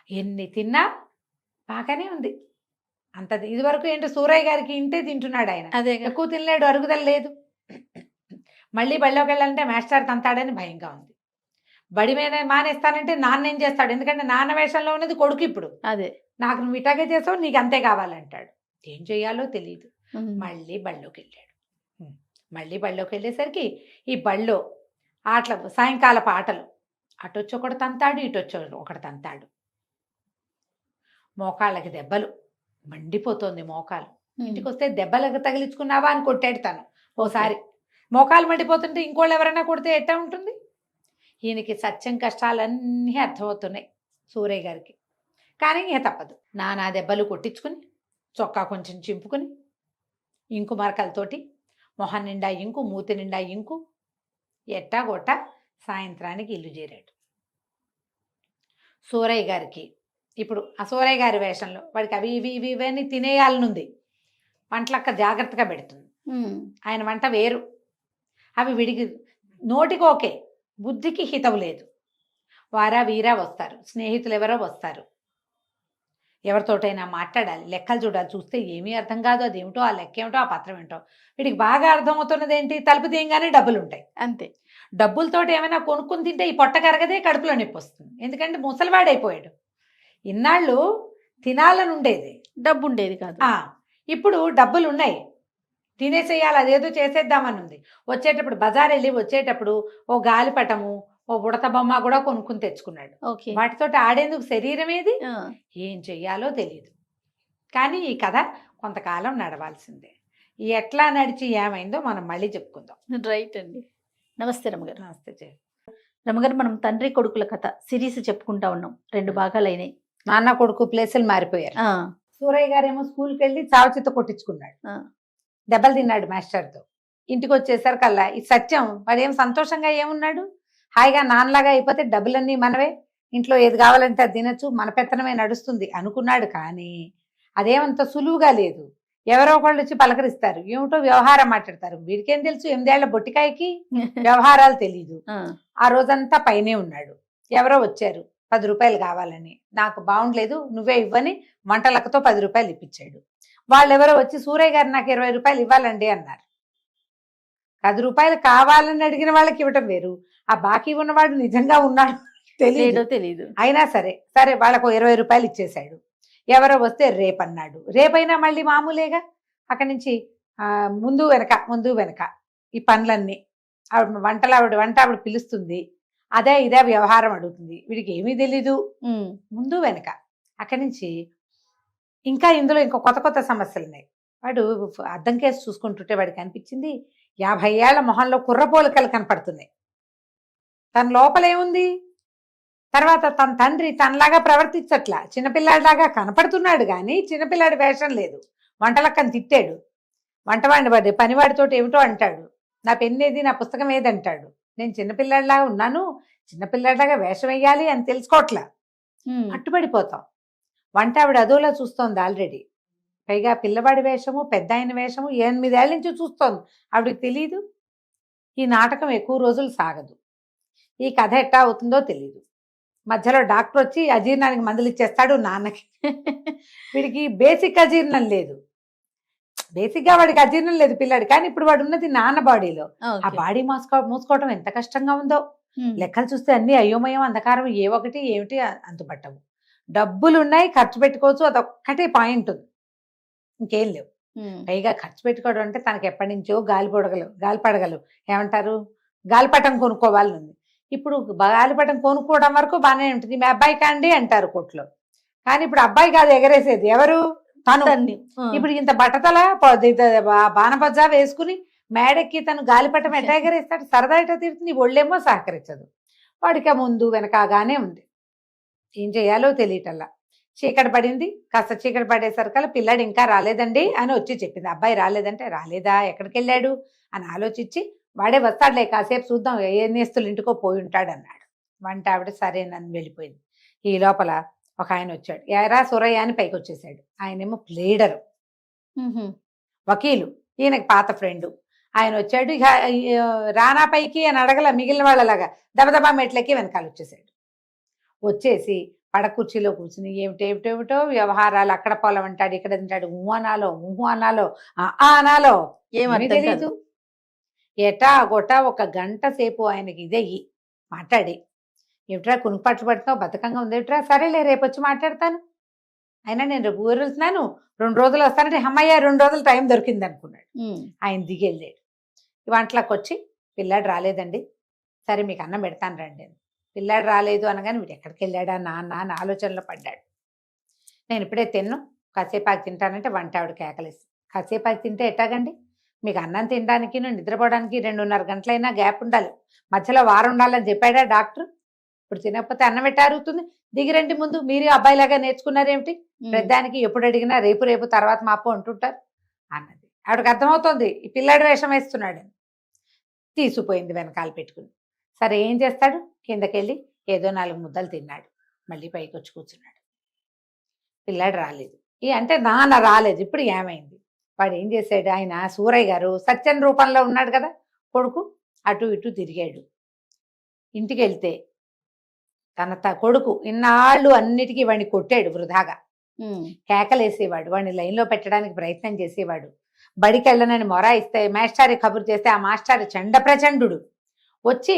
ఎన్ని తిన్నా బాగానే ఉంది. అంత ఇదివరకు ఏంటో సూరయ్య గారికి ఇంతే తింటున్నాడు ఆయన, అదే ఎక్కువ తినలేడు, అరుగుదల లేదు. మళ్ళీ బడిలోకి వెళ్ళాలంటే మాస్టర్ తంతాడని భయంగా ఉంది. బడి మీద మానేస్తానంటే నాన్న ఏం చేస్తాడు, ఎందుకంటే నాన్న వేషంలో ఉన్నది కొడుకు. ఇప్పుడు అదే నాకు నువ్వు ఇటాగే చేసావు, నీకు అంతే కావాలంటాడు. ఏం చేయాలో తెలియదు. మళ్ళీ బళ్ళోకి వెళ్ళాడు. మళ్ళీ బళ్ళోకి వెళ్ళేసరికి ఈ బళ్ళో ఆటలు, సాయంకాలపు ఆటలు, అటొచ్చి ఒకటి తంతాడు, ఇటొచ్చి ఒకటి తంతాడు. మోకాళ్ళకి దెబ్బలు, మండిపోతుంది మోకాలు. ఇంటికి వస్తే దెబ్బలకు తగిలించుకున్నావా అని కొట్టాడు తను ఓసారి. మోకాలు మండిపోతుంటే ఇంకోళ్ళు ఎవరైనా కొడితే ఎట్టా ఉంటుంది? ఈయనకి సత్యం కష్టాలన్నీ అర్థమవుతున్నాయి సూరయ్య గారికి. కానీ ఇక తప్పదు, నానా దెబ్బలు కొట్టించుకుని చొక్కా కొంచెం చింపుకుని ఇంకు మరకలతోటి మొహం నిండా ఇంకు, మూతి నిండా ఇంకు, ఎట్టా గొట్ట సాయంత్రానికి ఇల్లు చేరాడు. సూరయ్య గారికి ఇప్పుడు ఆ సూరయ్య గారి వేషంలో వాడికి అవి ఇవి ఇవి ఇవన్నీ తినేయాలనుంది. వంటలక్క జాగ్రత్తగా పెడుతుంది. ఆయన వంట వేరు. అవి విడిగి నోటికి ఓకే, బుద్ధికి హితవు లేదు. వారా వీరా వస్తారు, స్నేహితులు ఎవరో వస్తారు, ఎవరితోటైనా మాట్లాడాలి, లెక్కలు చూడాలి. చూస్తే ఏమీ అర్థం కాదు, అదేమిటో ఆ లెక్క ఏమిటో ఆ పత్రం ఏంటో. వీడికి బాగా అర్థమవుతున్నది ఏంటి, తలుపు తీయంగానే డబ్బులు ఉంటాయి. అంతే. డబ్బులతోటి ఏమైనా కొనుక్కుని తింటే ఈ పొట్ట కరగదే, కడుపులో నొప్పి వస్తుంది. ఎందుకంటే ముసలివాడైపోయాడు. ఇన్నాళ్ళు తినాలని ఉండేది, డబ్బు ఉండేది కాదు. ఇప్పుడు డబ్బులు ఉన్నాయి, తినేసేయాలి, అదేదో చేసేద్దామని ఉంది. వచ్చేటప్పుడు బజార్ వెళ్ళి వచ్చేటప్పుడు ఓ గాలిపటము, ఓ బుడత బొమ్మ కూడా కొనుక్కుని తెచ్చుకున్నాడు. వాటితోటి ఆడేందుకు శరీరం ఏది, ఏం చెయ్యాలో తెలియదు. కానీ ఈ కథ కొంతకాలం నడవాల్సిందే. ఎట్లా నడిచి ఏమైందో మనం మళ్ళీ చెప్పుకుందాం. రైట్ అండి. నమస్తే రమ్మగారు. నమస్తే జయ. రమ్మగారు, మనం తండ్రి కొడుకుల కథ సిరీస్ చెప్పుకుంటా ఉన్నాం. 2 భాగాలు అయినాయి. నాన్న కొడుకు ప్లేసులు మారిపోయారు. సూరయ్య గారేమో స్కూల్కి వెళ్ళి చావచిత్త కొట్టించుకున్నాడు, దెబ్బలు తిన్నాడు మాస్టర్తో. ఇంటికి వచ్చేసరికల్లా ఈ సత్యం వాడేం సంతోషంగా ఏమున్నాడు, హాయిగా నాన్నలాగా అయిపోతే డబ్బులన్నీ మనవే, ఇంట్లో ఏది కావాలంటే అది తినచ్చు, మన పెత్తనమే నడుస్తుంది అనుకున్నాడు. కానీ అదేమంత సులువుగా లేదు. ఎవరో ఒకళ్ళు వచ్చి పలకరిస్తారు, ఏమిటో వ్యవహారం మాట్లాడతారు. వీడికేం తెలుసు, 8 ఏళ్ల బొట్టికాయకి వ్యవహారాలు తెలీదు. ఆ రోజంతా పైనే ఉన్నాడు. ఎవరో వచ్చారు 10 రూపాయలు కావాలని, నాకు బాగుండలేదు నువ్వే ఇవ్వని వంటలకతో 10 రూపాయలు ఇప్పించాడు. వాళ్ళెవరో వచ్చి సూరయ్య గారు నాకు 20 రూపాయలు ఇవ్వాలండి అన్నారు. 10 రూపాయలు కావాలని అడిగిన వాళ్ళకి ఇవ్వటం వేరు, ఆ బాకీ ఉన్నవాడు నిజంగా ఉన్నాడు తెలియదు. అయినా సరే వాళ్ళకు 20 రూపాయలు ఇచ్చేశాడు. ఎవరో వస్తే రేపన్నాడు. రేపైనా మళ్ళీ మామూలేగా. అక్కడి నుంచి ముందు వెనక ఈ పనులన్నీ ఆవిడ వంట ఆవిడ పిలుస్తుంది, అదే ఇదే వ్యవహారం అడుగుతుంది. వీడికి ఏమీ తెలీదు, ముందు వెనక. అక్కడి నుంచి ఇంకా ఇందులో ఇంకో కొత్త సమస్యలు ఉన్నాయి. వాడు అద్దం కేసు చూసుకుంటుంటే వాడికి అనిపించింది 50 ఏళ్ల మొహంలో కుర్రపోలికలు కనపడుతున్నాయి. తన లోపలేముంది, తర్వాత తన తండ్రి తనలాగా ప్రవర్తించట్లా, చిన్నపిల్లాడిలాగా కనపడుతున్నాడు కానీ చిన్నపిల్లాడి వేషం లేదు. వంటలక్కని తిట్టాడు, వంటవాడిని పనివాడితోటి ఏమిటో అంటాడు, నా పెన్నేది నా పుస్తకం ఏది అంటాడు. నేను చిన్నపిల్లాడిలాగా ఉన్నాను, చిన్నపిల్లాడిలాగా వేషం వేయాలి అని తెలుసుకోవట్లా, అట్టుబడిపోతాం. వంట ఆవిడ అదోలా చూస్తోంది ఆల్రెడీ. పైగా పిల్లవాడి వేషము, పెద్ద ఆయన వేషము 8 ఏళ్ళ నుంచి చూస్తోంది. ఆవిడకి తెలీదు. ఈ నాటకం ఎక్కువ రోజులు సాగదు. ఈ కథ ఎట్టా అవుతుందో తెలీదు. మధ్యలో డాక్టర్ వచ్చి అజీర్ణానికి మందులు ఇచ్చేస్తాడు నాన్నకి. వీడికి బేసిక్ అజీర్ణం లేదు, బేసిక్గా వాడికి అజీర్ణం లేదు పిల్లాడు. కానీ ఇప్పుడు వాడు ఉన్నది నాన్న బాడీలో. ఆ బాడీ మూసుకోవటం ఎంత కష్టంగా ఉందో. లెక్కలు చూస్తే అన్ని అయోమయం, అంధకారం, ఏ ఒకటి ఏమిటి అంతుపట్టవు. డబ్బులు ఉన్నాయి, ఖర్చు పెట్టుకోవచ్చు, అదొక్కటే పాయింట్ ఉంది, ఇంకేం లేవు. పైగా ఖర్చు పెట్టుకోవడం అంటే తనకి ఎప్పటి నుంచో గాలిపడగలు ఏమంటారు, గాలిపటం కొనుక్కోవాలని ఉంది. ఇప్పుడు గాలిపటం కొనుక్కోవడం వరకు బాగానే ఉంటుంది. మీ అబ్బాయి కాండి అంటారు కోట్లో. కానీ ఇప్పుడు అబ్బాయి కాదు ఎగరేసేది, ఎవరు, తను. ఇప్పుడు ఇంత బట్టతల బాణబజ్జా వేసుకుని మేడెక్కి తను గాలిపటం ఎట్లా ఎగరేస్తాడు, సరదా ఎట్లా తీరుతుంది, ఒళ్ళేమో సహకరించదు. వాడికి ముందు వెనకగానే ఉంది. ఏం చేయాలో తెలియటల్లా. చీకటి పడింది, కాస్త చీకటి పడేసరికల్లా పిల్లాడు ఇంకా రాలేదండి అని వచ్చి చెప్పింది. అబ్బాయి రాలేదంటే, రాలేదా ఎక్కడికి వెళ్ళాడు అని ఆలోచించి, వాడే వస్తాడులే కాసేపు చూద్దాం, ఏ నేస్తులు ఇంటికో పోయి ఉంటాడు అన్నాడు. వంట ఆవిడ సరేనని వెళ్ళిపోయింది. ఈ లోపల ఒక ఆయన వచ్చాడు, ఎరా సూరయ్య అని పైకి వచ్చేసాడు. ఆయనేమో ప్లేడరు, వకీలు, ఈయనకి పాత ఫ్రెండు. ఆయన వచ్చాడు. ఇక రానా పైకి అని అడగల, మిగిలిన వాళ్ళలాగా దబదబా మెట్లకి వెనకాల వచ్చేసాడు. వచ్చేసి పడకుర్చీలో కూర్చుని ఏమిటేమిటేమిటో వ్యవహారాలు, అక్కడ పొలం అంటాడు, ఇక్కడ తింటాడు, ఊహు అనాలో అనాలో ఏమీ తెలీదు. ఎటా గొటా 1 గంట సేపు ఆయనకి ఇదయ్యి మాట్లాడి, ఏమిట్రా కునుపట్లు పడుతున్నావు, బతకంగా ఉంది ఏమిట్రా, సరేలే రేపు వచ్చి మాట్లాడతాను, అయినా నేను రేపు ఊరు వెళ్తున్నాను, 2 రోజులు వస్తానంటే అమ్మయ్య 2 రోజులు టైం దొరికింది అనుకున్నాడు. ఆయన దిగెళ్ళాడు. వంటలకు వచ్చి, పిల్లాడు రాలేదండి, సరే మీకు అన్నం పెడతాను రండి అని. పిల్లాడు రాలేదు అనగానే వీడు ఎక్కడికి వెళ్ళాడా నాన్న అని ఆలోచనలో పడ్డాడు. నేను ఇప్పుడే తిన్ను, కాసేపాకి తింటానంటే వంట ఆవిడ కేకలేసి, కాసేపాకి తింటే ఎట్టాగండి, మీకు అన్నం తినడానికి నిద్రపోవడానికి 2:30 గంటలైనా గ్యాప్ ఉండాలి, మధ్యలో వారం ఉండాలని చెప్పాడా డాక్టర్? ఇప్పుడు తినకపోతే అన్నం ఎట్టా అరుగుతుంది? దిగిరండి ముందు, మీరు అబ్బాయిలాగా నేర్చుకున్నారేమిటి? పెద్దానికి ఎప్పుడు అడిగినా రేపు రేపు తర్వాత మాపు అంటుంటారు అన్నది. ఆవిడకి అర్థమవుతోంది ఈ పిల్లాడి వేషం వేస్తున్నాడని. తీసిపోయింది వెనకాల పెట్టుకుని. సరే ఏం చేస్తాడు, కిందకెళ్ళి ఏదో 4 ముద్దలు తిన్నాడు, మళ్ళీ పైకి వచ్చి కూర్చున్నాడు. పిల్లాడు రాలేదు. అంటే నాన్న రాలేదు. ఇప్పుడు ఏమైంది? వాడు ఏం చేశాడు, ఆయన సూరయ్య గారు సత్యం రూపంలో ఉన్నాడు కదా కొడుకు, అటు ఇటు తిరిగాడు. ఇంటికి వెళ్తే తన కొడుకు ఇన్నాళ్ళు అన్నిటికీ వాడిని కొట్టాడు వృధాగా, కేకలేసేవాడు, వాడిని లైన్లో పెట్టడానికి ప్రయత్నం చేసేవాడు. బడికి వెళ్ళనని మొరాయిస్తే మాస్టారి కబురు చేస్తే ఆ మాస్టారి చండ ప్రచండు వచ్చి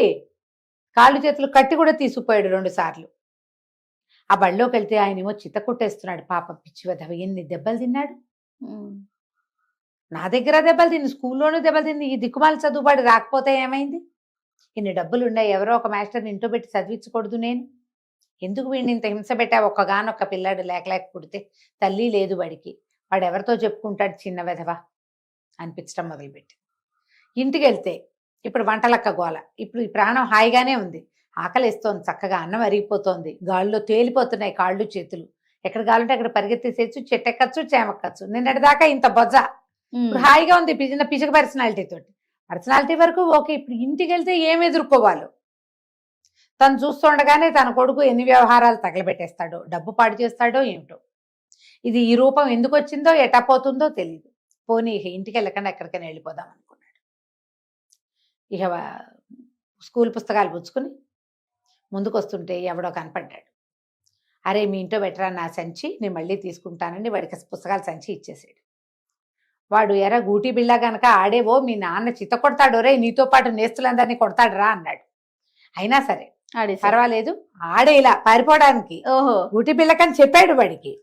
కాళ్ళు చేతులు కట్టి కూడా తీసుకుపోయాడు 2 సార్లు. ఆ బడిలోకి వెళ్తే ఆయనేమో చిత్త కొట్టేస్తున్నాడు. పాప పిచ్చి వెధవ, ఎన్ని దెబ్బలు తిన్నాడు. నా దగ్గర దెబ్బలు తిని, స్కూల్లోనూ దెబ్బలు తిని, ఈ దిక్కుమాల చదువుబాడు రాకపోతే ఏమైంది? ఇన్ని డబ్బులు ఉన్నాయి, ఎవరో ఒక మాస్టర్ని ఇంట్లో పెట్టి చదివించకూడదు నేను? ఎందుకు వీడిని ఇంత హింస పెట్టా? ఒక్కగానొక్క పిల్లాడు లేక పుడితే తల్లి లేదు వాడికి, వాడు ఎవరితో చెప్పుకుంటాడు చిన్న వెధవ అనిపించడం మొదలుపెట్టి. ఇంటికి వెళ్తే ఇప్పుడు వంటలక్క గోల. ఇప్పుడు ఈ ప్రాణం హాయిగానే ఉంది, ఆకలిస్తోంది, చక్కగా అన్నం అరిగిపోతోంది, గాల్లో తేలిపోతున్నాయి కాళ్ళు చేతులు, ఎక్కడ కావాలంటే అక్కడ పరిగెత్తేసేయచ్చు, చెట్టెక్కచ్చు, చేమక్కచ్చు. నిన్నటిదాకా ఇంత బొజ్జ, ఇప్పుడు హాయిగా ఉంది పిచక పర్సనాలిటీ తోటి. పర్సనాలిటీ వరకు ఓకే. ఇప్పుడు ఇంటికి వెళ్తే ఏం ఎదుర్కోవాలో తను చూస్తుండగానే తన కొడుకు ఎన్ని వ్యవహారాలు తగలబెట్టేస్తాడో, డబ్బు పాడు చేస్తాడో ఏమిటో. ఇది ఈ రూపం ఎందుకు వచ్చిందో ఎటా పోతుందో తెలియదు. పోనీ ఇక ఇంటికి వెళ్ళకుండా ఎక్కడికైనా వెళ్ళిపోదాం అనుకున్నాడు. ఇక స్కూల్ పుస్తకాలు పుచ్చుకుని ముందుకు వస్తుంటే ఎవడో కనపడ్డాడు. అరే మీ ఇంట్లో పెట్టరా నా సంచి, నేను మళ్ళీ తీసుకుంటానండి. వాడికి పుస్తకాల సంచి ఇచ్చేసాడు. వాడు ఎరా గూటి బిళ్ళ గనక ఆడేవో మీ నాన్న చిత్త కొడతాడు, రే నీతో పాటు నేస్తులందరినీ కొడతాడురా అన్నాడు. అయినా సరే పర్వాలేదు, ఆడేలా పారిపోవడానికి గూటి బిళ్ళకని చెప్పాడు వాడికి.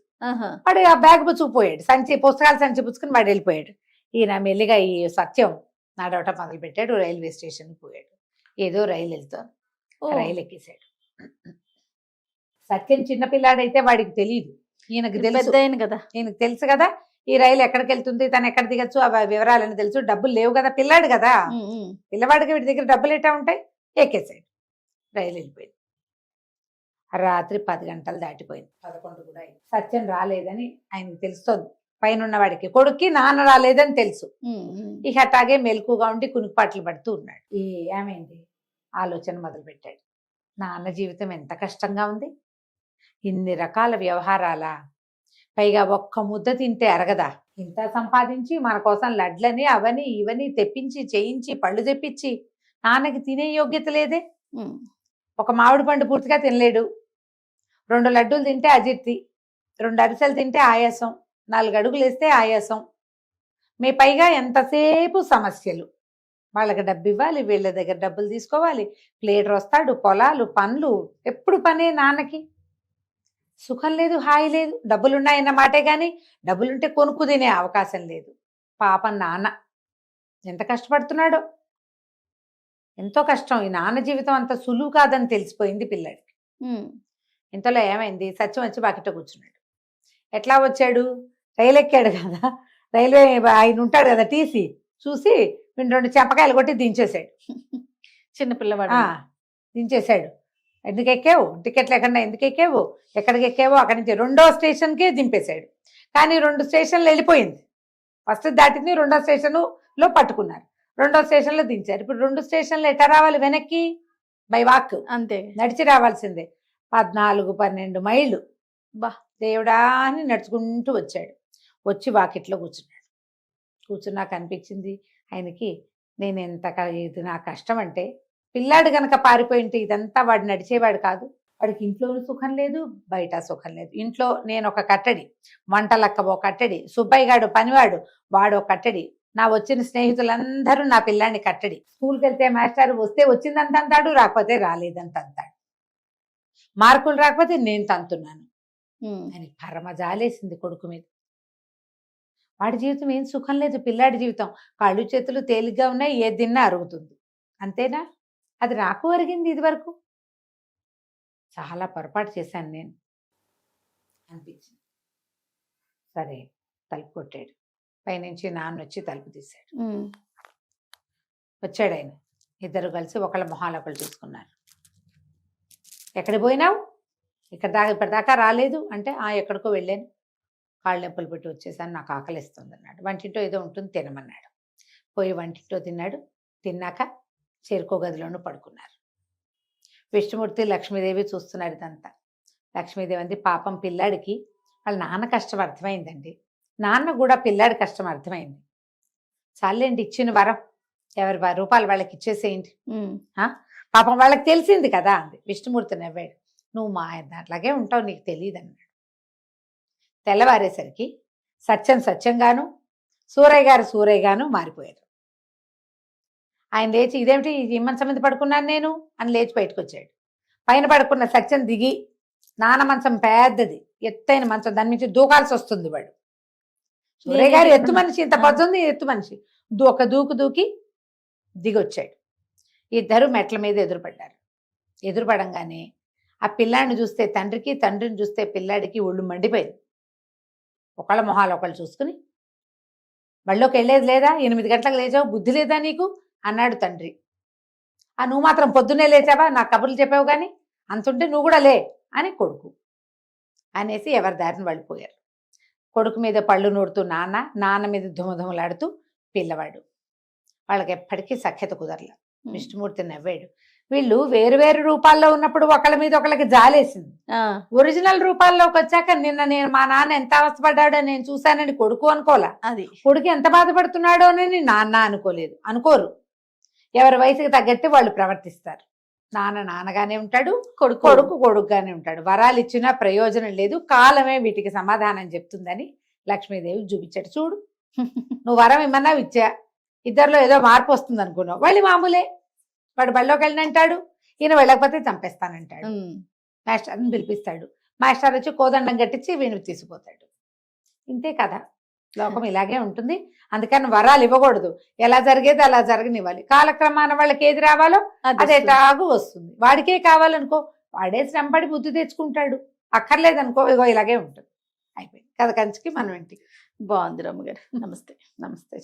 వాడు ఆ బ్యాగ్ పుచ్చుకుపోయాడు, పుస్తకాల సంచి పుచ్చుకుని వాడు వెళ్ళిపోయాడు. ఈయన మెల్లిగా ఈ సత్యం నడవటం మొదలు పెట్టాడు. రైల్వే స్టేషన్ పోయాడు. ఏదో రైలు వెళ్తాను, రైలు ఎక్కేశాడు. సత్యం చిన్నపిల్లాడైతే వాడికి తెలియదు, ఈయనకు తెలుసు కదా, ఈయనకు తెలుసు కదా ఈ రైలు ఎక్కడికి వెళ్తుంది, తను ఎక్కడ దిగచ్చు, ఆ వివరాలని తెలుసు. డబ్బులు లేవు కదా, పిల్లాడు కదా, పిల్లవాడికి వీడి దగ్గర డబ్బులు ఎట్టా ఉంటాయి. ఎక్కేసాడు, రైలు వెళ్ళిపోయింది. రాత్రి 10 గంటలు దాటిపోయింది, 11 కూడా అయింది. సత్యం రాలేదని ఆయనకు తెలుస్తోంది. పైన వాడికి కొడుక్కి నాన్న రాలేదని తెలుసు. ఇక అట్లాగే మెలకుగా ఉండి కునుకుపాట్లు పడుతూ ఉన్నాడు. ఏమైంది ఆలోచన మొదలు పెట్టాడు. నాన్న జీవితం ఎంత కష్టంగా ఉంది, ఇన్ని రకాల వ్యవహారాలా, పైగా ఒక్క ముద్ద తింటే అరగదా, ఇంత సంపాదించి మన కోసం లడ్లని అవని ఇవని తెప్పించి చేయించి పళ్ళు తెప్పించి నాన్నకి తినే యోగ్యత లేదే. ఒక మామిడి పండు పూర్తిగా తినలేడు, 2 లడ్డూలు తింటే అజీర్తి, 2 అరిసెలు తింటే ఆయాసం, 4 అడుగులు వేస్తే ఆయాసం. మీ పైగా ఎంతసేపు సమస్యలు. వాళ్ళకి డబ్బు ఇవ్వాలి, వీళ్ళ దగ్గర డబ్బులు తీసుకోవాలి, ప్లేటర్ వస్తాడు, పొలాలు పనులు, ఎప్పుడు పనే నాన్నకి. సుఖం లేదు, హాయి లేదు. డబ్బులున్నాయన్న మాటే కానీ డబ్బులుంటే కొనుక్కు తినే అవకాశం లేదు. పాపం నాన్న ఎంత కష్టపడుతున్నాడో, ఎంతో కష్టం. ఈ నాన్న జీవితం అంత సులువు కాదని తెలిసిపోయింది పిల్లాడికి. ఇంతలో ఏమైంది, సత్యం వచ్చి బాకిట కూర్చున్నాడు. ఎట్లా వచ్చాడు, రైలు ఎక్కాడు కదా, రైల్వే ఆయన ఉంటాడు కదా టీసీ, చూసి 2 చెంపకాయలు కొట్టి దించేశాడు. చిన్నపిల్లవాడు దించేశాడు. ఎందుకు ఎక్కావు, టికెట్లు ఎక్కడ ఎందుకు ఎక్కావు, ఎక్కడికి ఎక్కావో అక్కడి నుంచి 2వ స్టేషన్కే దింపేశాడు. కానీ 2 స్టేషన్లు వెళ్ళిపోయింది. ఫస్ట్ దాటింది, 2వ స్టేషన్లో పట్టుకున్నారు, 2వ స్టేషన్లో దించారు. ఇప్పుడు 2 స్టేషన్లు ఎట్లా రావాలి వెనక్కి, బై వాక్, అంతే నడిచి రావాల్సిందే. 14-12 మైళ్ళు. బా దేవుడా అని నడుచుకుంటూ వచ్చాడు. వచ్చి వాకిట్లో కూర్చున్నాడు. కూర్చున్నాక అనిపించింది ఆయనకి, నేను ఎంత ఇది నా కష్టం అంటే, పిల్లాడు గనక పారిపోయింటే ఇదంతా వాడు నడిచేవాడు కాదు. వాడికి ఇంట్లోనూ సుఖం లేదు, బయట సుఖం లేదు. ఇంట్లో నేను ఒక కట్టడి, వంటలక్క ఒక కట్టడి, సుబ్బయ్య గాడు పనివాడు వాడు ఒక కట్టడి, నా వచ్చిన స్నేహితులందరూ నా పిల్లాన్ని కట్టడి. స్కూల్కి వెళ్తే మాస్టర్ వస్తే వచ్చిందంత అంటాడు, రాకపోతే రాలేదంత అంటాడు. మార్కులు రాకపోతే నేను తంతున్నాను అని పరమ జాలేసింది కొడుకు మీద. వాడి జీవితం ఏం సుఖం లేదు, పిల్లాడి జీవితం కాళ్ళు చేతులు తేలిగ్గా ఉన్నాయి, ఏది తిన్నా అరుగుతుంది, అంతేనా? అది నాకు అరిగింది ఇది వరకు. చాలా పొరపాటు చేశాను నేను అనిపించింది. సరే తలుపు కొట్టాడు. పైనుంచి నాన్న వచ్చి తలుపు తీశాడు. వచ్చాడు ఆయన. ఇద్దరు కలిసి ఒకళ్ళ మొహాలు ఒకళ్ళు చూసుకున్నారు. ఎక్కడికి పోయినావు, ఇప్పటిదాకా రాలేదు అంటే, ఎక్కడికో వెళ్ళాను, కాళ్ళు నొప్పులు పెట్టి వచ్చేసాను, నాకు ఆకలిస్తుంది అన్నాడు. వంటింటో ఏదో ఉంటుంది తినమన్నాడు. పోయి వంటింటో తిన్నాడు. తిన్నాక చేరుకో గదిలోనూ పడుకున్నారు. విష్ణుమూర్తి లక్ష్మీదేవి చూస్తున్నారు ఇదంతా. లక్ష్మీదేవి అంది, పాపం పిల్లాడికి వాళ్ళ నాన్న కష్టం అర్థమైందండి, నాన్న కూడా పిల్లాడి కష్టం అర్థమైంది, చాలేండి ఇచ్చిన వరం, ఎవరి రూపాయలు వాళ్ళకి ఇచ్చేసేయండి, పాపం వాళ్ళకి తెలిసింది కదా అంది. విష్ణుమూర్తి నవ్వాడు, నువ్వు మా అట్లాగే ఉంటావు, నీకు తెలియదు అన్నాడు. తెల్లవారేసరికి సత్యంగాను సూరయ్య గాను మారిపోయారు. ఆయన లేచి, ఇదేమిటి ఈ మంచం మీద పడుకున్నాను నేను అని లేచి బయటకు వచ్చాడు. పైన పడుకున్న సత్యం దిగి, నాన్న మంచం పెద్దది, ఎత్తైన మంచం, దాని నుంచి దూకాల్సి వస్తుంది వాడు. సూరయ్య గారు ఎత్తు మనిషి, ఇంత పొద్దుంది ఎత్తు మనిషి, ఒక దూకి దిగొచ్చాడు. ఇద్దరు మెట్ల మీద ఎదురుపడ్డారు. ఎదురుపడంగానే ఆ పిల్లాడిని చూస్తే తండ్రికి, తండ్రిని చూస్తే పిల్లాడికి ఒళ్ళు మండిపోయింది. ఒకళ్ళ మొహాలు ఒకళ్ళు చూసుకుని, బళ్ళోకి వెళ్ళేది లేదా, 8 గంటలకు లేచావు, బుద్ధి లేదా నీకు అన్నాడు తండ్రి. నువ్వు మాత్రం పొద్దున్నే లేచావా, నా కబుర్లు చెప్పావు కానీ, అంతుంటే నువ్వు కూడా లే అని కొడుకు అనేసి ఎవరి దారిని వెళ్ళిపోయారు. కొడుకు మీద పళ్ళు నూడుతూ నాన్న మీద ధుమధుమలాడుతూ పిల్లవాడు. వాళ్ళకి ఎప్పటికీ సఖ్యత కుదరల. విష్ణుమూర్తి నవ్వాడు. వీళ్ళు వేరు రూపాల్లో ఉన్నప్పుడు ఒకళ్ళ మీద ఒకళ్ళకి జాలేసింది. ఒరిజినల్ రూపాల్లోకి వచ్చాక నేను మా నాన్న ఎంత అవస్థపడ్డాడో నేను చూశానని కొడుకు అనుకోలే, అది కొడుకు ఎంత బాధపడుతున్నాడో అని నాన్న అనుకోరు. ఎవరి వయసుకి తగ్గట్టు వాళ్ళు ప్రవర్తిస్తారు. నాన్నగానే ఉంటాడు, కొడుకుగానే ఉంటాడు. వరాలు ఇచ్చినా ప్రయోజనం లేదు, కాలమే వీటికి సమాధానం చెప్తుందని లక్ష్మీదేవికి చూపించాడు. చూడు, నువ్వు వరం ఇమ్మన్నావు, ఇచ్చా, ఇద్దరిలో ఏదో మార్పు వస్తుంది అనుకున్నావు, వాళ్ళు మామూలే. వాడు బళ్ళోకి వెళ్ళినంటాడు, ఈయన వెళ్ళకపోతే చంపేస్తానంటాడు. మాస్టర్ని పిలిపిస్తాడు, మాస్టర్ వచ్చి కోదండం కట్టించి వీణు తీసుకుపోతాడు. ఇంతే కదా, లోకం ఇలాగే ఉంటుంది. అందుకని వరాలు ఇవ్వకూడదు, ఎలా జరిగేది అలా జరగనివ్వాలి. కాలక్రమాన వాళ్ళకి ఏది రావాలో అది ఎటాగు వస్తుంది. వాడికే కావాలనుకో, వాడే శ్రమపడి బుద్ధి తెచ్చుకుంటాడు. అక్కర్లేదనుకో, ఇగో ఇలాగే ఉంటుంది. అయిపోయింది కథ కంచికి మనం ఇంటికి. బాగుంది రమ్మగారు. నమస్తే. నమస్తే.